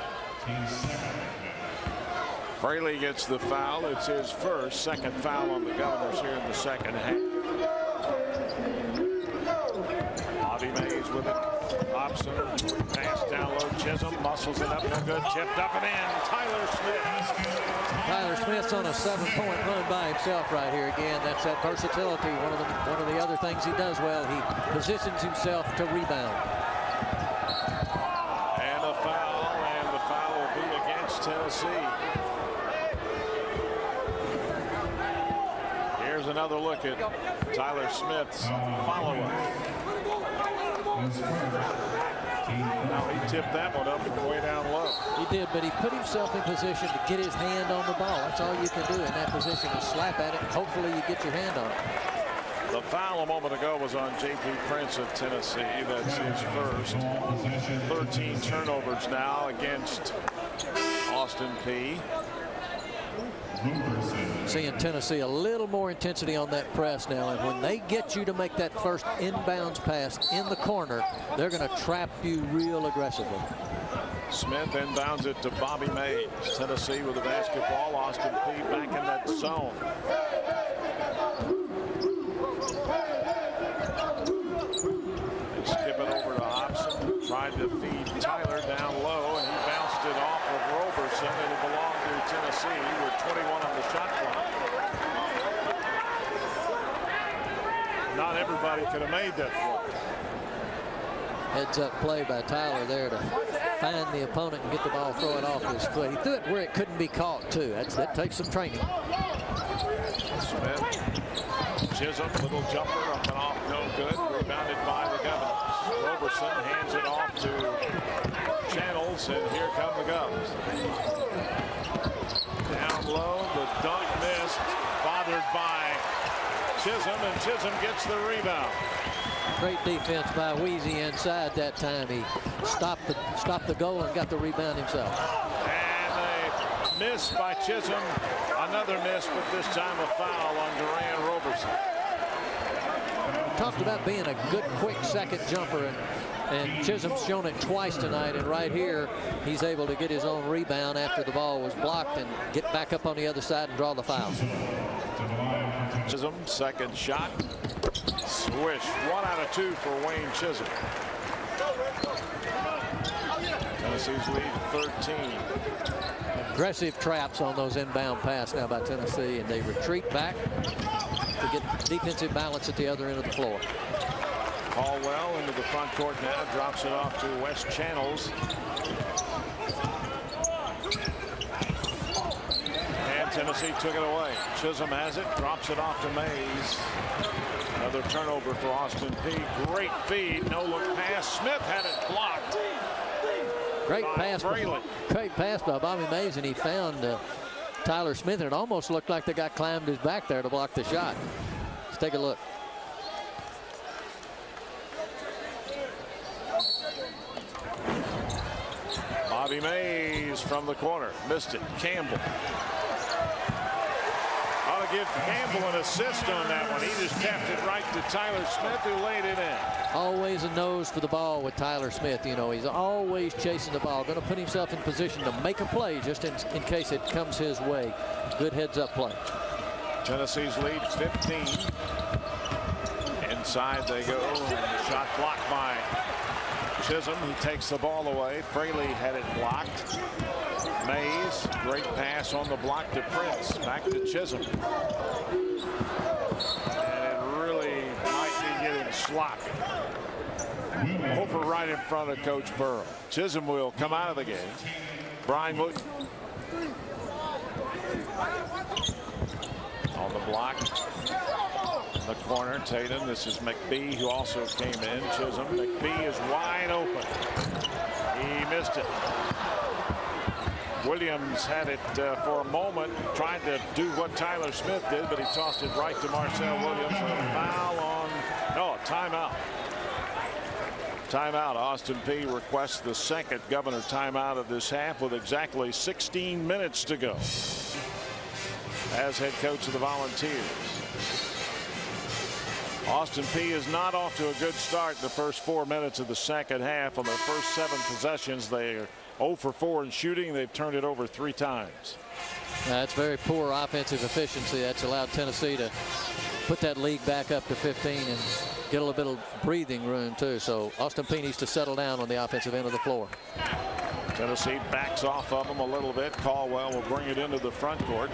Fraley gets the foul. It's his first. Second foul on the Governors here in the second half. Bobby Mays with it. Apsu, pass down low. Chisholm muscles it up. No good. Tipped up and in. Tyler Smith. Tyler Smith's on a 7-point run by himself right here. Again, that's that versatility. One of the other things he does well. He positions himself to rebound. And a foul, and the foul will be against Tennessee. Here's another look at Tyler Smith's follow-up. Now he tipped that one up and way down low. He did, but he put himself in position to get his hand on the ball. That's all you can do in that position is slap at it. Hopefully you get your hand on it. The foul a moment ago was on J.P. Prince of Tennessee. That's his first. 13 turnovers now against Austin Peay. Seeing Tennessee a little more intensity on that press now, and when they get you to make that first inbounds pass in the corner, they're going to trap you real aggressively. Smith inbounds it to Bobby Mays. Tennessee with the basketball. Austin Peay back in that zone. They skip it over to Hobson. Tried to feed Tyler down low, and he bounced it off of Roberson, and it belonged to Tennessee with 21 on the shot clock. Not everybody could have made that play. Heads up play by Tyler there to find the opponent and get the ball, throw it off his foot. He threw it where it couldn't be caught, too. That takes some training. Smith, Chisholm, little jumper up and off, no good. Rebounded by the Governors. Roberson hands it off to Channels, and here come the Govs. Down low, the dunk missed, bothered by Chisholm, and Chisholm gets the rebound. Great defense by Weezy inside that time. He stopped the goal and got the rebound himself. And a miss by Chisholm. Another miss, but this time a foul on Duran Roberson. Talked about being a good, quick second jumper, and Chisholm's shown it twice tonight. And right here, he's able to get his own rebound after the ball was blocked and get back up on the other side and draw the foul. Chisholm, second shot. Swish. 1 out of 2 for Wayne Chisholm. Tennessee's lead 13. Aggressive traps on those inbound pass now by Tennessee, and they retreat back to get defensive balance at the other end of the floor. Caldwell into the front court now, drops it off to West Channels. And Tennessee took it away. Chisholm has it, drops it off to Mays. Another turnover for Austin Peay. Great feed, no look pass. Smith had it blocked. Great pass by Bobby Mays, and he found Tyler Smith, and it almost looked like the guy climbed his back there to block the shot. Let's take a look. Bobby Mays from the corner, missed it. Campbell. Ought to give Campbell an assist on that one. He just tapped it right to Tyler Smith, who laid it in. Always a nose for the ball with Tyler Smith. You know, he's always chasing the ball, going to put himself in position to make a play just in case it comes his way. Good heads-up play. Tennessee's lead 15. Inside they go, and the shot blocked by Chisholm. He takes the ball away. Fraley had it blocked. Mays, great pass on the block to Prince. Back to Chisholm. And it really might be getting sloppy. Over right in front of Coach Burrow. Chisholm will come out of the game. Brian Wood on the block. In the corner, Tatum. This is McBee, who also came in. Chisholm. McBee is wide open. He missed it. Williams had it for a moment, tried to do what Tyler Smith did, but he tossed it right to Marcel Williams. And a foul on, no, a timeout. Timeout. Austin Peay requests the second Governor timeout of this half with exactly 16 minutes to go as head coach of the Volunteers. Austin Peay is not off to a good start in the first 4 minutes of the second half. On their first 7 possessions, they are 0 for 4 in shooting. They've turned it over 3 times. That's very poor offensive efficiency. That's allowed Tennessee to put that lead back up to 15 and get a little bit of breathing room too. So Austin Peay needs to settle down on the offensive end of the floor. Tennessee backs off of them a little bit. Caldwell will bring it into the front court.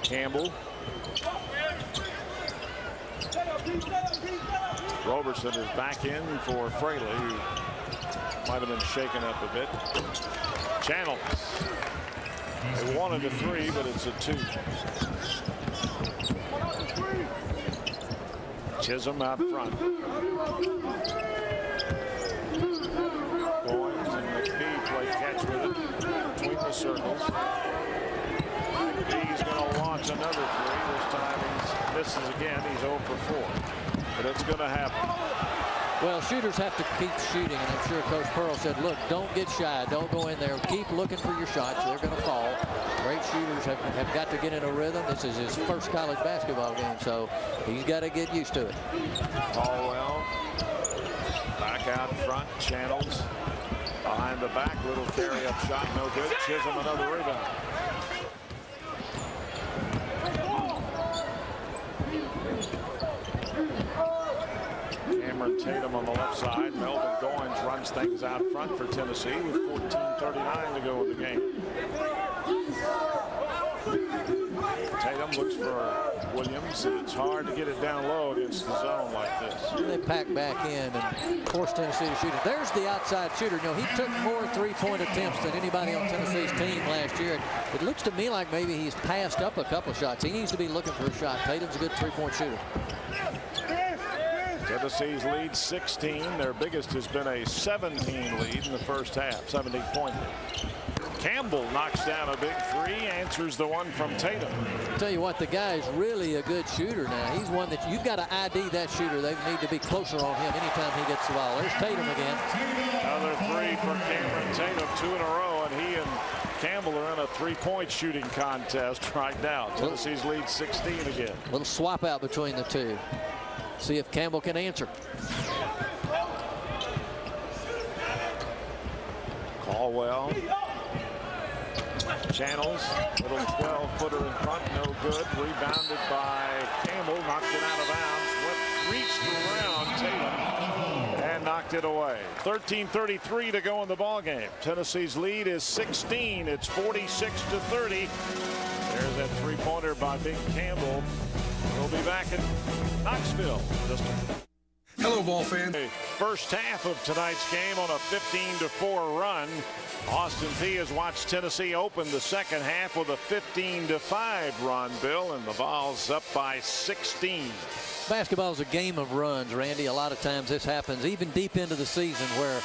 Campbell. Roberson is back in for Fraley, who might have been shaken up a bit. Channels. They wanted a 3, but it's a 2. Chisholm out front. Goins and McBee play catch with it between the circles. McBee's going to launch another 3. This time he misses again. He's 0 for 4. But it's going to happen. Well, shooters have to keep shooting, and I'm sure Coach Pearl said, look, don't get shy. Don't go in there. Keep looking for your shots. They're going to fall. Great shooters have got to get in a rhythm. This is his first college basketball game, so he's got to get used to it. Caldwell back out front. Channels behind the back. Little carry-up shot, no good. Chisholm another rebound. Cameron Tatum on the left side. Melvin Goins runs things out front for Tennessee with 14:39 to go in the game. Tatum looks for Williams, and it's hard to get it down low against the zone like this. They pack back in and force Tennessee to shoot it. There's the outside shooter. You know, he took more three-point attempts than anybody on Tennessee's team last year. It looks to me like maybe he's passed up a couple shots. He needs to be looking for a shot. Tatum's a good three-point shooter. Tennessee's lead 16. Their biggest has been a 17 lead in the first half. 17-point lead. Campbell knocks down a big 3, answers the one from Tatum. I'll tell you what, the guy is really a good shooter now. He's one that you've got to ID that shooter. They need to be closer on him anytime he gets the ball. There's Tatum again. Another 3 for Cameron Tatum, 2 in a row, and he and Campbell are in a 3-point shooting contest right now. Tennessee's lead 16 again. Little swap out between the two. See if Campbell can answer. Caldwell. Channels, little 12-footer in front, no good. Rebounded by Campbell, knocked it out of bounds. Reached around Tatum and knocked it away. 13:33 to go in the ball game. Tennessee's lead is 16. It's 46-30. There's that 3-pointer by Big Campbell. We'll be back in Knoxville. Hello, Vol fans. First half of tonight's game on a 15-4 run. Austin Peay has watched Tennessee open the second half with a 15-5 run, Bill, and the Vols up by 16. Basketball is a game of runs, Randy. A lot of times this happens even deep into the season where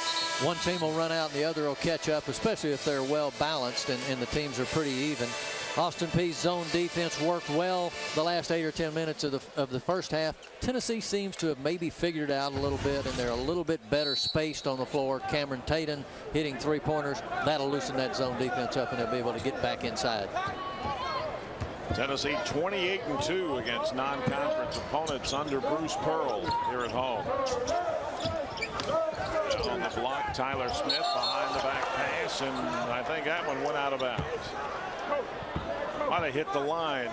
one team will run out and the other will catch up, especially if they're well balanced and the teams are pretty even. Austin Peay's zone defense worked well the last 8 or 10 minutes of the first half. Tennessee seems to have maybe figured it out a little bit, and they're a little bit better spaced on the floor. Cameron Tatum hitting 3-pointers. That'll loosen that zone defense up, and they'll be able to get back inside. Tennessee 28-2 against non-conference opponents under Bruce Pearl here at home. On the block, Tyler Smith behind the back pass, and I think that one went out of bounds. Might have hit the line.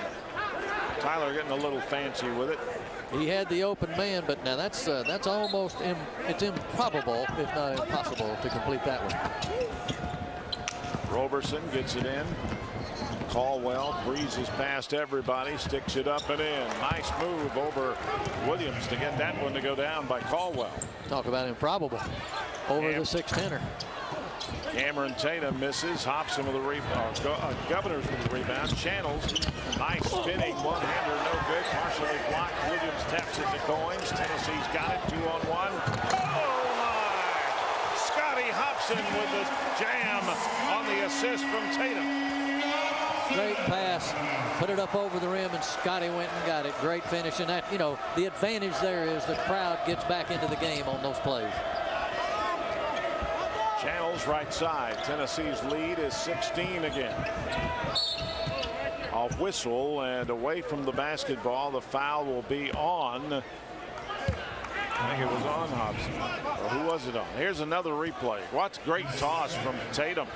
Tyler getting a little fancy with it. He had the open man, but now that's almost it's improbable, if not impossible, to complete that one. Roberson gets it in. Caldwell breezes past everybody, sticks it up and in. Nice move over Williams to get that one to go down by Caldwell. Talk about improbable over the 6-10er. Cameron Tatum misses. Hobson with a rebound. Governors with a rebound. Channels. Nice spinning one-hander, no good. Partially blocked. Williams taps it to Goins. Tennessee's got it. 2-on-1. Oh my! Scotty Hobson with the jam on the assist from Tatum. Great pass, put it up over the rim, and Scotty went and got it. Great finish, and that, you know, the advantage there is the crowd gets back into the game on those plays. Channels right side. Tennessee's lead is 16 again. Off whistle and away from the basketball. The foul will be on. I think it was on Hobson. Or who was it on? Here's another replay. What's great toss from Tatum.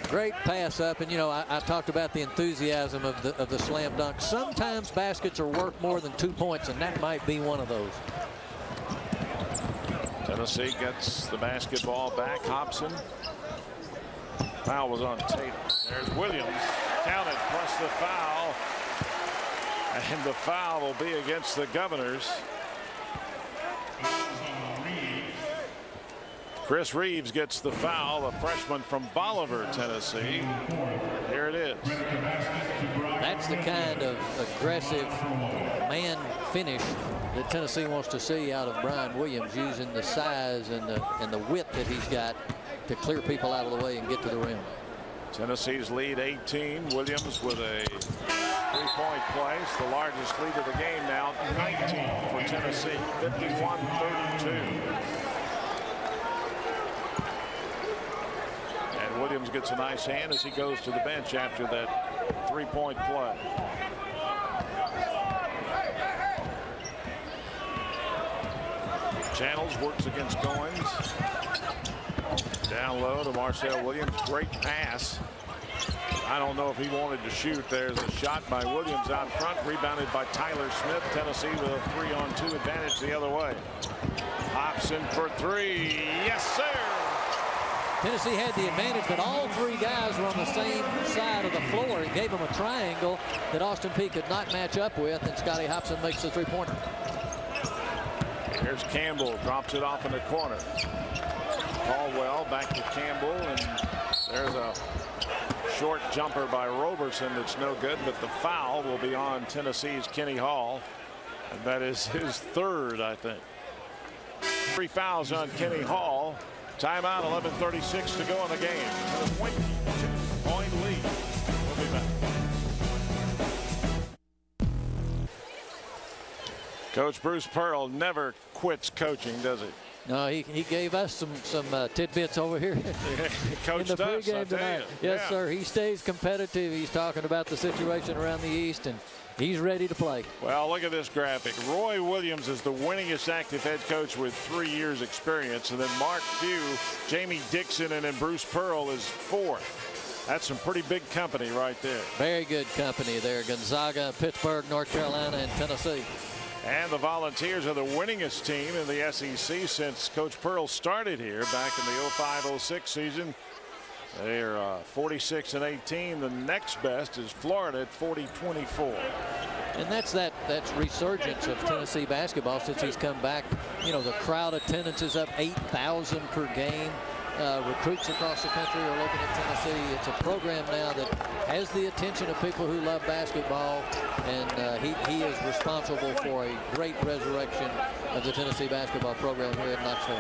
Great pass up, and you know I talked about the enthusiasm of the slam dunk. Sometimes baskets are worth more than 2 points, and that might be one of those. Tennessee gets the basketball back. Hobson. Foul was on Tatum. There's Williams. Counted plus the foul. And the foul will be against the Governors. Chris Reeves gets the foul, a freshman from Bolivar, Tennessee. Here it is. That's the kind of aggressive man finish that Tennessee wants to see out of Brian Williams, using the size and the width that he's got to clear people out of the way and get to the rim. Tennessee's lead 18. Williams with a three-point play. It's the largest lead of the game now, 19 for Tennessee, 51-32. And Williams gets a nice hand as he goes to the bench after that three-point play. Channels works against Goins. Down low to Marcel Williams. Great pass. I don't know if he wanted to shoot. There's a shot by Williams out front, rebounded by Tyler Smith. Tennessee with a 3-on-2 advantage the other way. Hobson for three. Yes, sir. Tennessee had the advantage, but all three guys were on the same side of the floor. It gave them a triangle that Austin Peay could not match up with, and Scotty Hobson makes the three-pointer. Here's Campbell, drops it off in the corner. Caldwell back to Campbell, and there's a short jumper by Roberson that's no good, but the foul will be on Tennessee's Kenny Hall, and that is his third, I think. 3 fouls on Kenny Hall. Timeout, 11:36 to go in the game. 22-point lead. We'll be back. Coach Bruce Pearl never quits coaching, does he? No, he gave us some tidbits over here Coach in the does, pregame tonight. Yes, sir. He stays competitive. He's talking about the situation around the East, and he's ready to play. Well, look at this graphic. Roy Williams is the winningest active head coach with 3 years experience, and then Mark Few, Jamie Dixon, and then Bruce Pearl is 4th. That's some pretty big company right there. Very good company there. Gonzaga, Pittsburgh, North Carolina, and Tennessee. And the Volunteers are the winningest team in the SEC since Coach Pearl started here back in the 05-06 season. They are 46-18. The next best is Florida at 40-24. And that's resurgence of Tennessee basketball since he's come back. You know, the crowd attendance is up 8,000 per game. Recruits across the country are looking at Tennessee. It's a program now that has the attention of people who love basketball, and he is responsible for a great resurrection of the Tennessee basketball program here in Knoxville.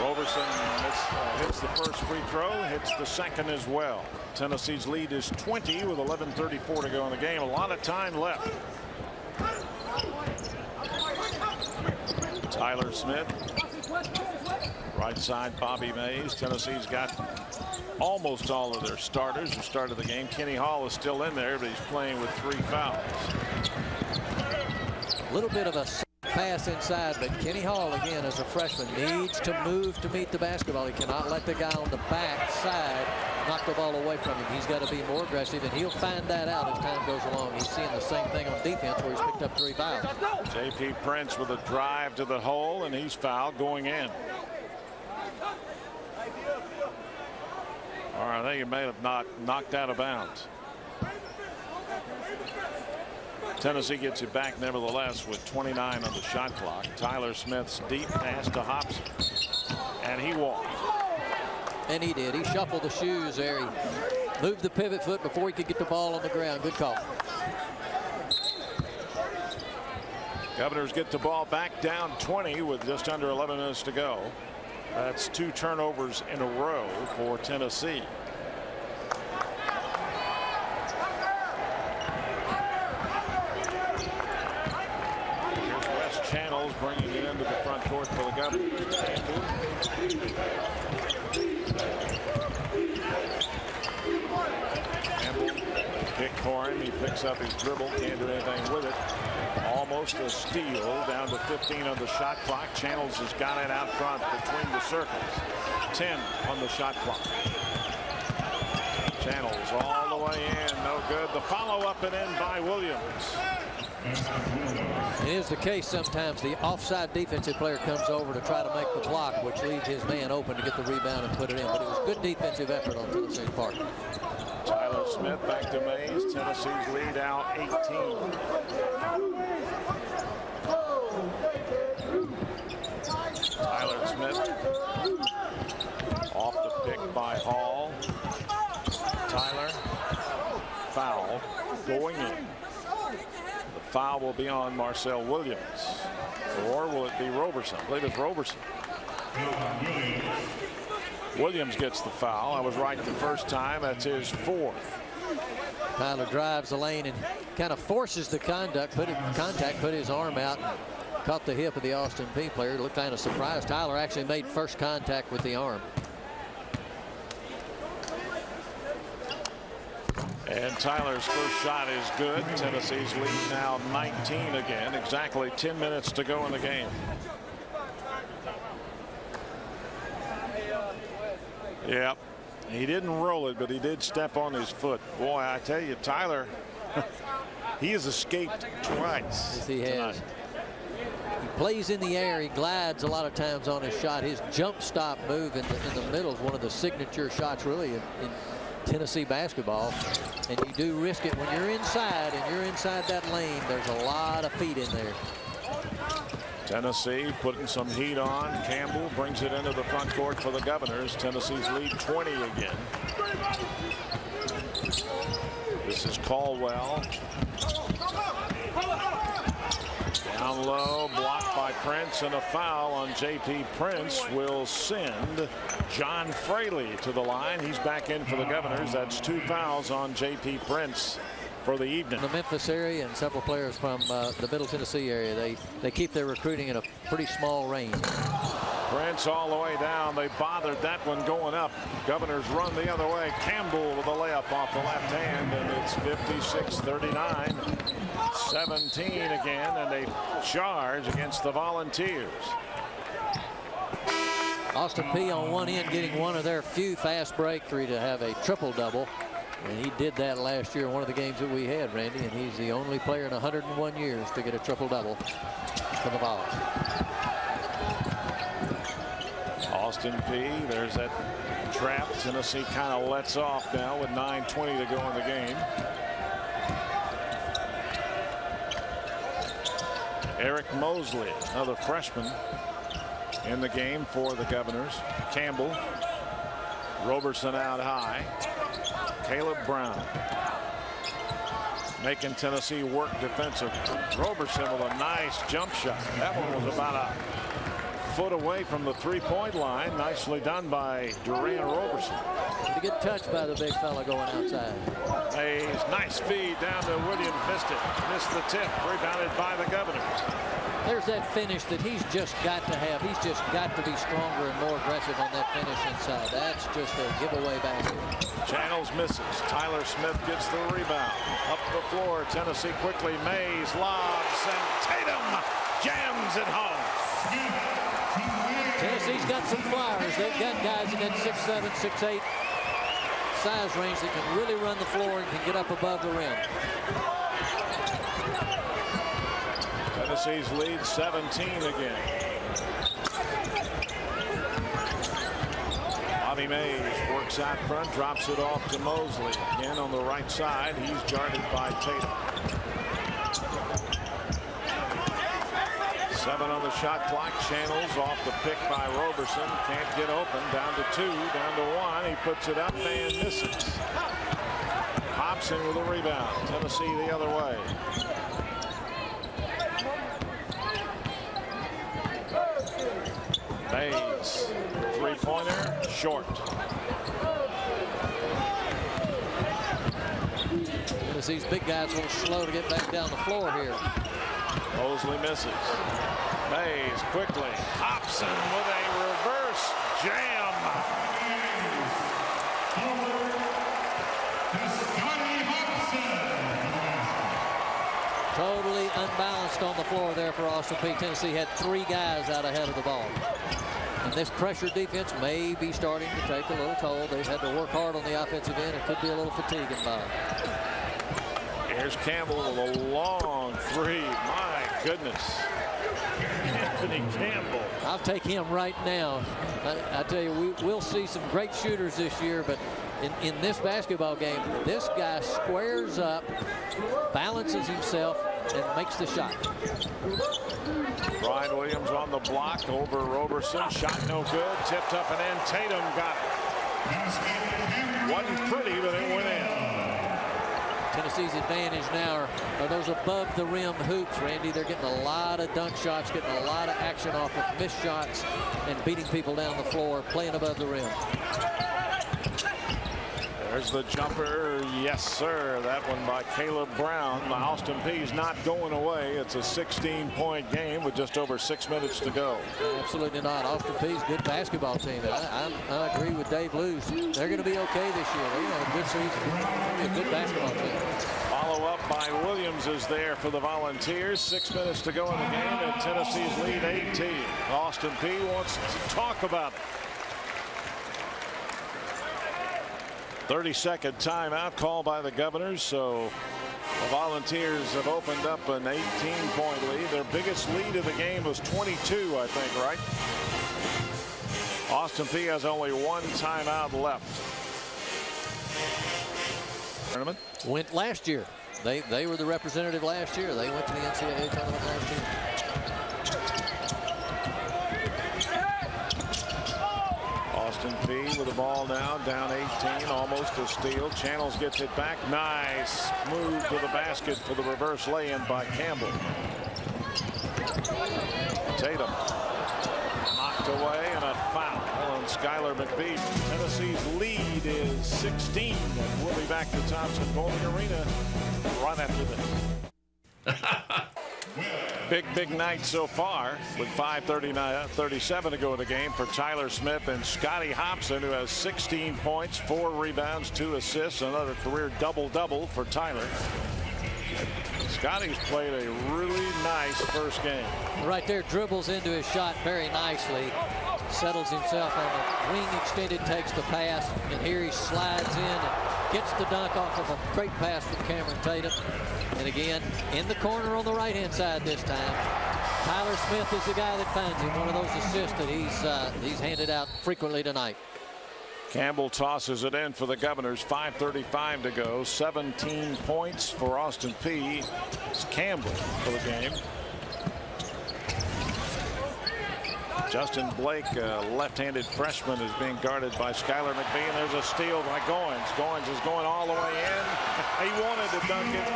Roberson hits the first free throw, hits the second as well. Tennessee's lead is 20 with 11:34 to go in the game. A lot of time left. Tyler Smith. Right side, Bobby Mays. Tennessee's got almost all of their starters who started the game. Kenny Hall is still in there, but he's playing with 3 fouls. A little bit of a pass inside, but Kenny Hall, again, as a freshman, needs to move to meet the basketball. He cannot let the guy on the back side knock the ball away from him. He's got to be more aggressive, and he'll find that out as time goes along. He's seeing the same thing on defense where he's picked up 3 fouls. J.P. Prince with a drive to the hole, and he's fouled going in. Or I think he may have knocked out of bounds. Tennessee gets it back nevertheless with 29 on the shot clock. Tyler Smith's deep pass to Hobson, and he walked. And he did. He shuffled the shoes there. He moved the pivot foot before he could get the ball on the ground. Good call. Governors get the ball back down 20 with just under 11 minutes to go. That's 2 turnovers in a row for Tennessee. Here's West Channels bringing it into the front court for the Governors. Campbell, kick for him. He picks up his dribble. Can't do anything with it. Almost a steal, down to 15 on the shot clock. Channels has got it out front between the circles. 10 on the shot clock. Channels all the way in, no good. The follow-up and in by Williams. It is the case sometimes the offside defensive player comes over to try to make the block, which leaves his man open to get the rebound and put it in. But it was good defensive effort on Tennessee's part. Tyler Smith back to Mays. Tennessee's lead out 18. Tyler Smith off the pick by Hall. Tyler fouled going in. The foul will be on Marcel Williams, or will it be Roberson? I believe it's Roberson. Williams gets the foul. I was right the first time. That's his 4th. Tyler drives the lane and kind of forces the contact, put his arm out, caught the hip of the Austin Peay player. Looked kind of surprised. Tyler actually made first contact with the arm. And Tyler's first shot is good. Tennessee's lead now 19 again. Exactly 10 minutes to go in the game. Yep. He didn't roll it, but he did step on his foot. Boy, I tell you, Tyler, he has escaped twice. Yes, he has. Tonight. He plays in the air. He glides a lot of times on his shot. His jump stop move in the middle is one of the signature shots really in Tennessee basketball. And you do risk it when you're inside and you're inside that lane. There's a lot of feet in there. Tennessee putting some heat on. Campbell brings it into the front court for the Governors. Tennessee's lead 20 again. This is Caldwell. Down low, blocked by Prince, and a foul on J.P. Prince will send John Fraley to the line. He's back in for the Governors. That's 2 fouls on J.P. Prince for the evening. The Memphis area and several players from the Middle Tennessee area, they keep their recruiting in a pretty small range. Prince all the way down. They bothered that one going up. Governors run the other way. Campbell with a layup off the left hand, and it's 56-39. 17 again, and they charge against the Volunteers. Austin Peay on one end getting one of their few fast break three to have a triple-double. And he did that last year in one of the games that we had, Randy, and he's the only player in 101 years to get a triple-double for the Vols. Austin Peay, there's that trap. Tennessee kind of lets off now with 9:20 to go in the game. Eric Mosley, another freshman in the game for the Governors. Campbell, Roberson out high. Caleb Brown making Tennessee work defensively. Roberson with a nice jump shot. That one was about a foot away from the three-point line. Nicely done by Duran Roberson. Pretty good touch by the big fella going outside. Mays, nice feed down to Williams. Missed it. Missed the tip. Rebounded by the Governors. There's that finish that he's just got to have. He's just got to be stronger and more aggressive on that finish inside. That's just a giveaway basket. Channels misses. Tyler Smith gets the rebound. Up the floor. Tennessee quickly. Mays lobs, and Tatum jams it home. Tennessee's got some flyers. They've got guys in that 6'7", 6'8" size range that can really run the floor and can get up above the rim. Tennessee's lead 17 again. Bobby Mays works out front, drops it off to Mosley. Again on the right side. He's guarded by Tatum. 7 on the shot clock. Channels off the pick by Roberson. Can't get open. Down to 2. Down to 1. He puts it up and misses. Hobson with a rebound. Tennessee the other way. Mays. Three-pointer. Short. Tennessee's big guys a little slow to get back down the floor here. Mosley misses. Mays quickly. Hobson with a reverse jam. Totally unbalanced on the floor there for Austin Peay. Tennessee had 3 guys out ahead of the ball. And this pressure defense may be starting to take a little toll. They've had to work hard on the offensive end. It could be a little fatigue involved. Here's Campbell with a long 3. My goodness. Anthony Campbell. I'll take him right now. I tell you, we'll see some great shooters this year, but in this basketball game, this guy squares up, balances himself, and makes the shot. Brian Williams on the block over Roberson. Shot no good. Tipped up and in. Tatum got it. Wasn't pretty, but it went in. Tennessee's advantage now are those above the rim hoops, Randy. They're getting a lot of dunk shots, getting a lot of action off of missed shots, and beating people down the floor, playing above the rim. There's the jumper. Yes, sir. That one by Caleb Brown. Austin Peay's not going away. It's a 16-point game with just over 6 minutes to go. Absolutely not. Austin Peay's a good basketball team. I agree with Dave Lewis. They're going to be okay this year. They're going to have a good season. They're a good basketball team. Follow up by Williams is there for the Volunteers. 6 minutes to go in the game, and Tennessee's lead 18. Austin Peay wants to talk about it. 30-second timeout called by the Governors, so the Volunteers have opened up an 18-point lead. Their biggest lead of the game was 22, I think, right? Austin Peay has only 1 timeout left. Tournament went last year. They were the representative last year. They went to the NCAA tournament last year. Austin Peay with the ball now, down 18, almost a steal. Channels gets it back. Nice move to the basket for the reverse lay-in by Campbell. Tatum knocked away and a foul on Skylar McBee. Tennessee's lead is 16. And we'll be back to Thompson Bowling Arena right after this. Big night so far with 5:37 to go in the game for Tyler Smith and Scotty Hobson, who has 16 points, 4 rebounds, 2 assists, another career double-double for Tyler. Scotty's played a really nice first game. Right there, dribbles into his shot very nicely. Settles himself on the wing extended, takes the pass, and here he slides in and gets the dunk off of a great pass from Cameron Tatum. And again, in the corner on the right-hand side this time. Tyler Smith is the guy that finds him, one of those assists that he's handed out frequently tonight. Campbell tosses it in for the Governors. 5:35 to go. 17 points for Austin Peay. It's Campbell for the game. Justin Blake, a left-handed freshman, is being guarded by Skylar McBee, and there's a steal by Goins. Goins is going all the way in. He wanted to dunk it.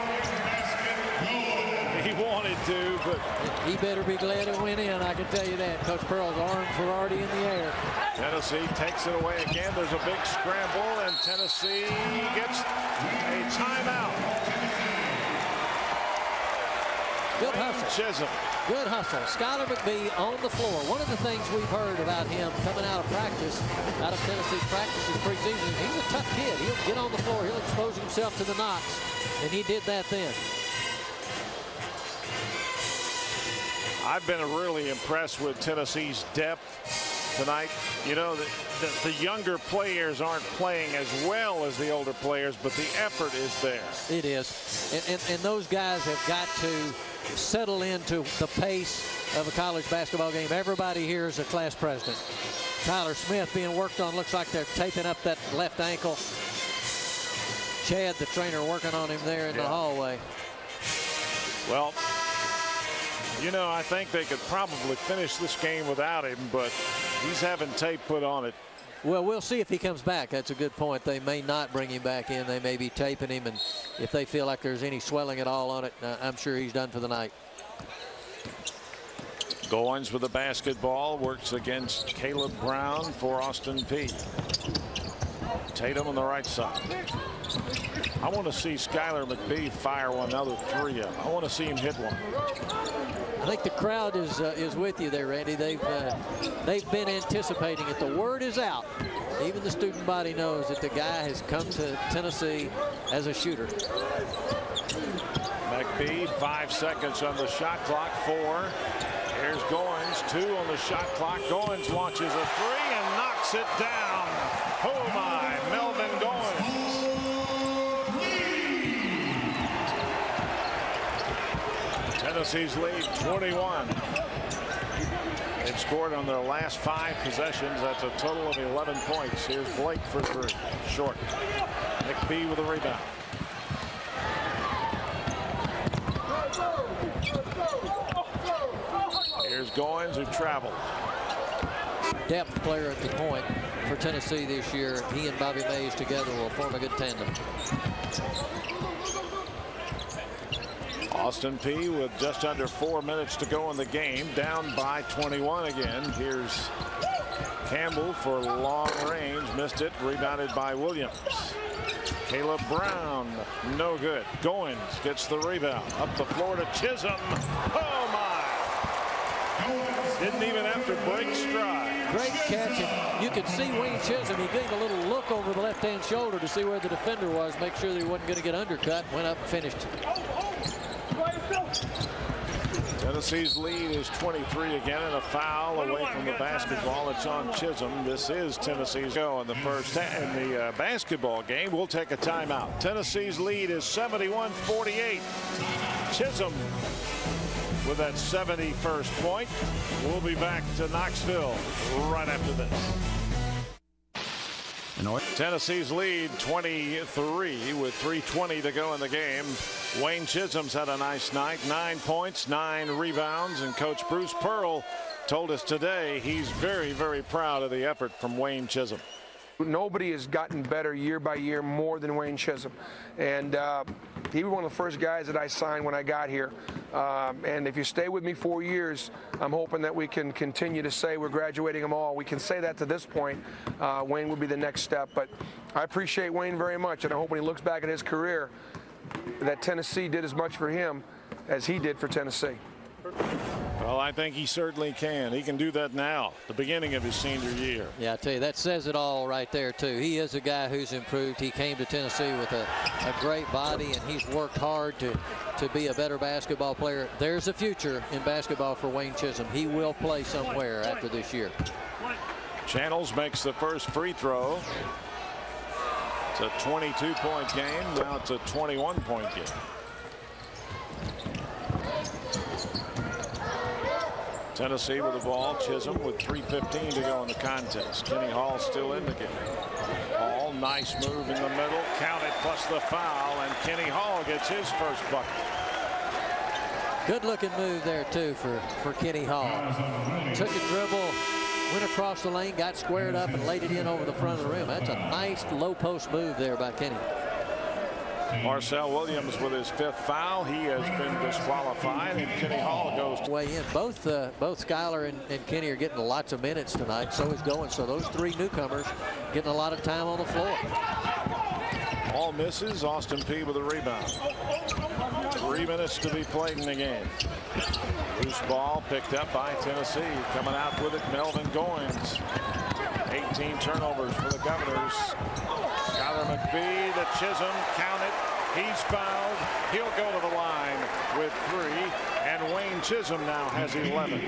He wanted to, but he better be glad it went in. I can tell you that. Coach Pearl's arms were already in the air. Tennessee takes it away again. There's a big scramble, and Tennessee gets a timeout. Good hustle. Chisholm. Good hustle. Skylar McBee on the floor. One of the things we've heard about him coming out of practice, out of Tennessee's practices preseason, he's a tough kid. He'll get on the floor. He'll expose himself to the knocks, and he did that then. I've been really impressed with Tennessee's depth tonight. You know, the younger players aren't playing as well as the older players, but the effort is there. It is. And those guys have got to settle into the pace of a college basketball game. Everybody here is a class president. Tyler Smith being worked on. Looks like they're taping up that left ankle. Chad, the trainer, working on him there in the hallway. Well, You know, I think they could probably finish this game without him, but he's having tape put on it. Well, we'll see if he comes back. That's a good point. They may not bring him back in. They may be taping him, and if they feel like there's any swelling at all on it, I'm sure he's done for the night. Goins with the basketball, works against Caleb Brown for Austin Peay. Tatum on the right side. I want to see Skylar McBee fire one other three up. I want to see him hit one. I think the crowd is with you there, Randy. They've been anticipating it. The word is out. Even the student body knows that the guy has come to Tennessee as a shooter. McBee, 5 seconds on the shot clock. 4. Here's Goins, 2 on the shot clock. Goins launches a 3 and knocks it down. Oh my, Melvin Goins. Tennessee's lead 21. They've scored on their last 5 possessions. That's a total of 11 points. Here's Blake for 3. Short. McBee with a rebound. Here's Goins, who traveled. Depth player at the point for Tennessee this year. He and Bobby Mays together will form a good tandem. Austin Peay with just under 4 minutes to go in the game, down by 21 again. Here's Campbell for long range, missed it, rebounded by Williams. Caleb Brown, no good. Goins gets the rebound, up the floor to Chisholm. Oh my! Didn't even have to break stride. Great catch, and you could see Wayne Chisholm. He gave a little look over the left-hand shoulder to see where the defender was, make sure that he wasn't going to get undercut. Went up and finished. Tennessee's lead is 23 again, and a foul away from the basketball. It's on Chisholm. This is Tennessee's go in the first in the basketball game. We'll take a timeout. Tennessee's lead is 71-48. Chisholm with that 71st point. We'll be back to Knoxville right after this. Tennessee's lead 23 with 3:20 to go in the game. Wayne Chisholm's had a nice night. 9 points, 9 rebounds, and Coach Bruce Pearl told us today he's very, very proud of the effort from Wayne Chisholm. Nobody has gotten better year by year more than Wayne Chisholm. And he was one of the first guys that I signed when I got here. And if you stay with me 4 years, I'm hoping that we can continue to say we're graduating them all. We can say that to this point. Wayne will be the next step. But I appreciate Wayne very much, and I hope when he looks back at his career that Tennessee did as much for him as he did for Tennessee. Well, I think he certainly can. He can do that now, the beginning of his senior year. Yeah, I tell you, that says it all right there, too. He is a guy who's improved. He came to Tennessee with a great body, and he's worked hard to be a better basketball player. There's a future in basketball for Wayne Chisholm. He will play somewhere after this year. Channels makes the first free throw. It's a 22-point game. Now it's a 21-point game. Tennessee with the ball. Chisholm with 3:15 to go in the contest. Kenny Hall still in the game. Hall, nice move in the middle. Count it plus the foul, and Kenny Hall gets his first bucket. Good looking move there, too, for Kenny Hall. Took a dribble, went across the lane, got squared up, and laid it in over the front of the rim. That's a nice low post move there by Kenny. Marcel Williams with his 5th foul. He has been disqualified, and Kenny Hall goes way in. Both Skylar and Kenny are getting lots of minutes tonight. So is Goins. So those 3 newcomers getting a lot of time on the floor. Ball misses. Austin Peay with a rebound. 3 minutes to be played in the game. Loose ball picked up by Tennessee. Coming out with it, Melvin Goins. 18 turnovers for the Governors. Skylar McBee to Chisholm. Count it. He's fouled. He'll go to the line with 3. And Wayne Chisholm now has 11.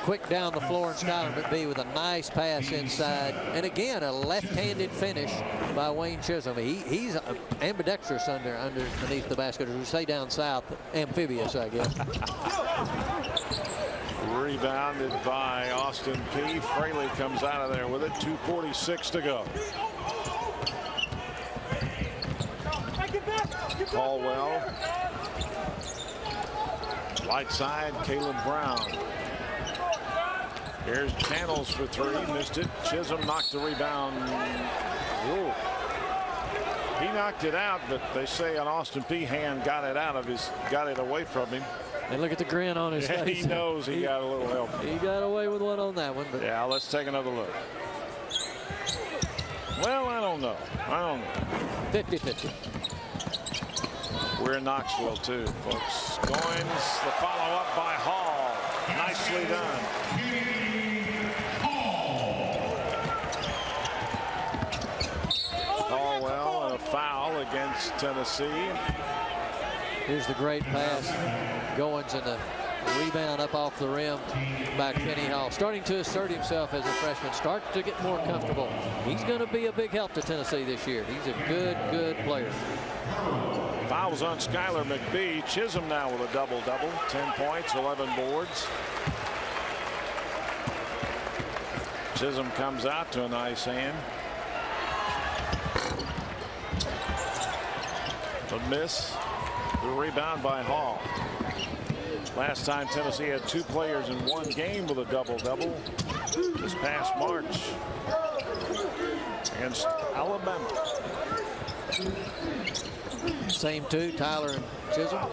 Quick down the floor, and Skylar McBee with a nice pass inside. And again, a left-handed finish by Wayne Chisholm. He's ambidextrous underneath the basket, as we say down south, amphibious, I guess. Rebounded by Austin Peay. Fraley comes out of there with it. 2:46 to go. Caldwell. Right side, Caleb Brown. Here's Channels for three. Missed it. Chisholm knocked the rebound. Ooh. He knocked it out, but they say an Austin P hand got it away from him. And look at the grin on his face. He knows he got a little help. He got away with one on that one. But yeah, let's take another look. Well, I don't know. 50-50. We're in Knoxville too, folks. Goins, the follow-up by Hall. Nicely done. Caldwell and a foul against Tennessee. Here's the great pass. Goins and the rebound up off the rim by Kenny Hall. Starting to assert himself as a freshman. Start to get more comfortable. He's going to be a big help to Tennessee this year. He's a good player. Fouls on Skylar McBee. Chisholm now with a double-double. 10 points, 11 boards. Chisholm comes out to a nice hand. The miss. The rebound by Hall. Last time Tennessee had 2 players in one game with a double-double this past March against Alabama. Same two, Tyler and Chisholm.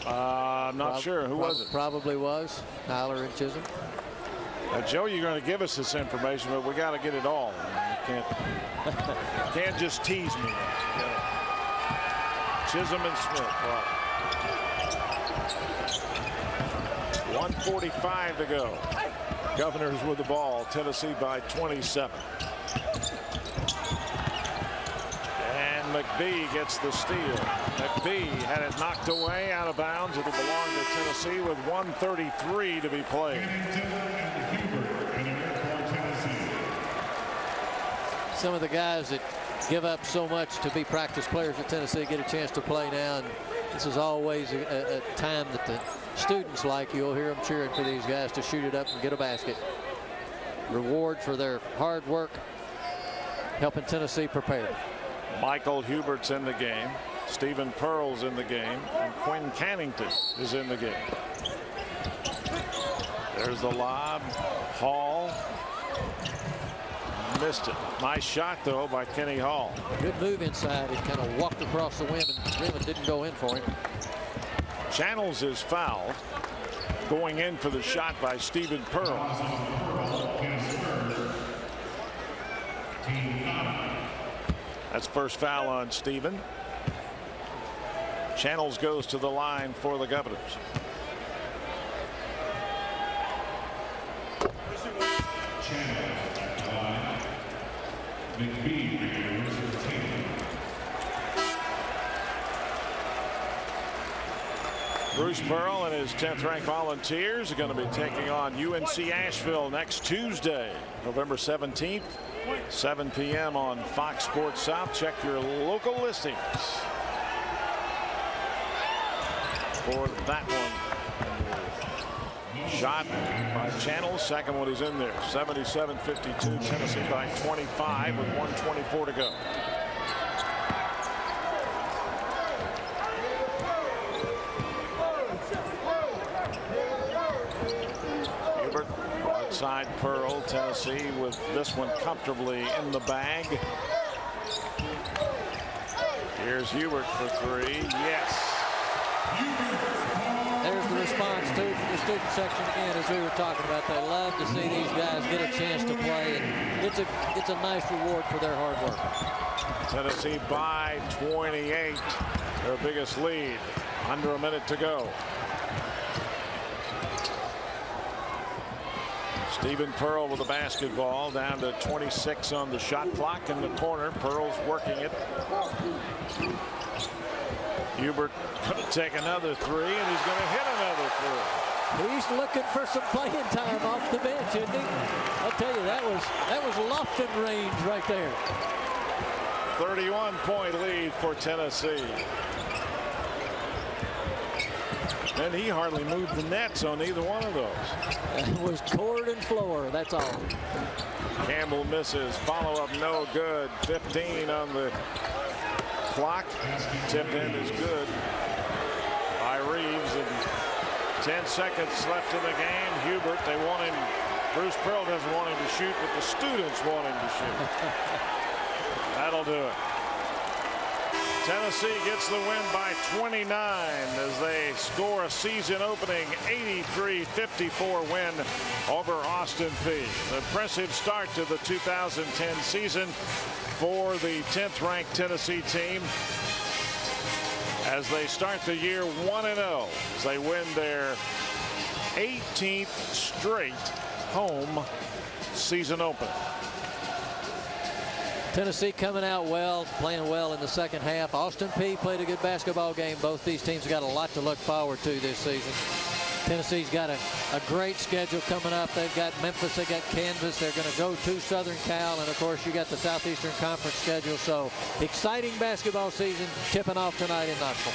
I'm not sure. Who was it? Probably was Tyler and Chisholm. Joe, you're going to give us this information, but we got to get it all. You can't just tease me. Chisholm and Smith. Right. 1:45 to go. Governors with the ball. Tennessee by 27. And McBee gets the steal. McBee had it knocked away out of bounds. It'll belong to Tennessee with 1:33 to be played. Some of the guys that give up so much to be practice players at Tennessee get a chance to play now. And this is always a time that the students like. You'll hear them cheering for these guys to shoot it up and get a basket. Reward for their hard work, helping Tennessee prepare. Michael Hubert's in the game. Stephen Pearl's in the game. And Quinn Cannington is in the game. There's the lob. Hall. Missed it. Nice shot, though, by Kenny Hall. Good move inside. He kind of walked across the rim and didn't go in for him. Channels is fouled. Going in for the shot by Stephen Pearl. That's first foul on Stephen. Channels goes to the line for the Governors. Bruce Pearl and his 10th ranked Volunteers are going to be taking on UNC Asheville next Tuesday, November 17th, 7 p.m. on Fox Sports South. Check your local listings for that one. Shot by Channels. Second one is in there. 77-52. Tennessee by 25 with 1:24 to go. Hubert, outside Pearl. Tennessee with this one comfortably in the bag. Here's Hubert for three. Yes. There's the response to the student section again, as we were talking about. They love to see these guys get a chance to play, and it's a nice reward for their hard work. Tennessee by 28, their biggest lead. Under a minute to go. Stephen Pearl with the basketball, down to 26 on the shot clock in the corner. Pearl's working it. Hubert going to take another three, and he's going to hit another three. He's looking for some playing time off the bench, isn't he? I'll tell you, that was Lofton range right there. 31-point lead for Tennessee. And he hardly moved the nets on either one of those. It was cord and floor, that's all. Campbell misses. Follow-up no good. 15 on the clock. Tip in is good by Reeves, and 10 seconds left in the game. Hubert, they want him. Bruce Pearl doesn't want him to shoot, but the students want him to shoot. That'll do it. Tennessee gets the win by 29 as they score a season-opening 83-54 win over Austin Peay. An impressive start to the 2010 season for the 10th-ranked Tennessee team as they start the year 1-0 as they win their 18th straight home season opener. Tennessee coming out well, playing well in the second half. Austin Peay played a good basketball game. Both these teams got a lot to look forward to this season. Tennessee's got a great schedule coming up. They've got Memphis, they got Kansas. They're going to go to Southern Cal, and of course you got the Southeastern Conference schedule. So exciting basketball season tipping off tonight in Knoxville.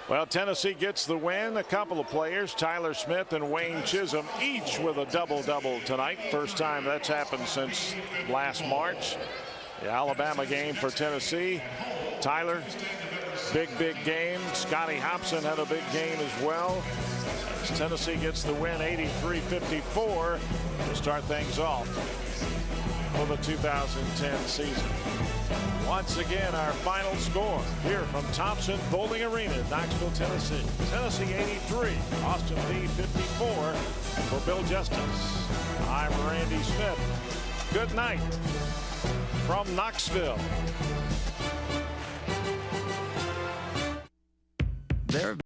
Well, Tennessee gets the win. A couple of players, Tyler Smith and Wayne Chisholm, each with a double-double tonight. First time that's happened since last March. The Alabama game for Tennessee. Tyler, big game. Scotty Hobson had a big game as well. As Tennessee gets the win 83-54 to start things off for the 2010 season. Once again, our final score here from Thompson Bowling Arena in Knoxville, Tennessee. Tennessee 83, Austin Peay 54. For Bill Justice, I'm Randy Smith. Good night from Knoxville. There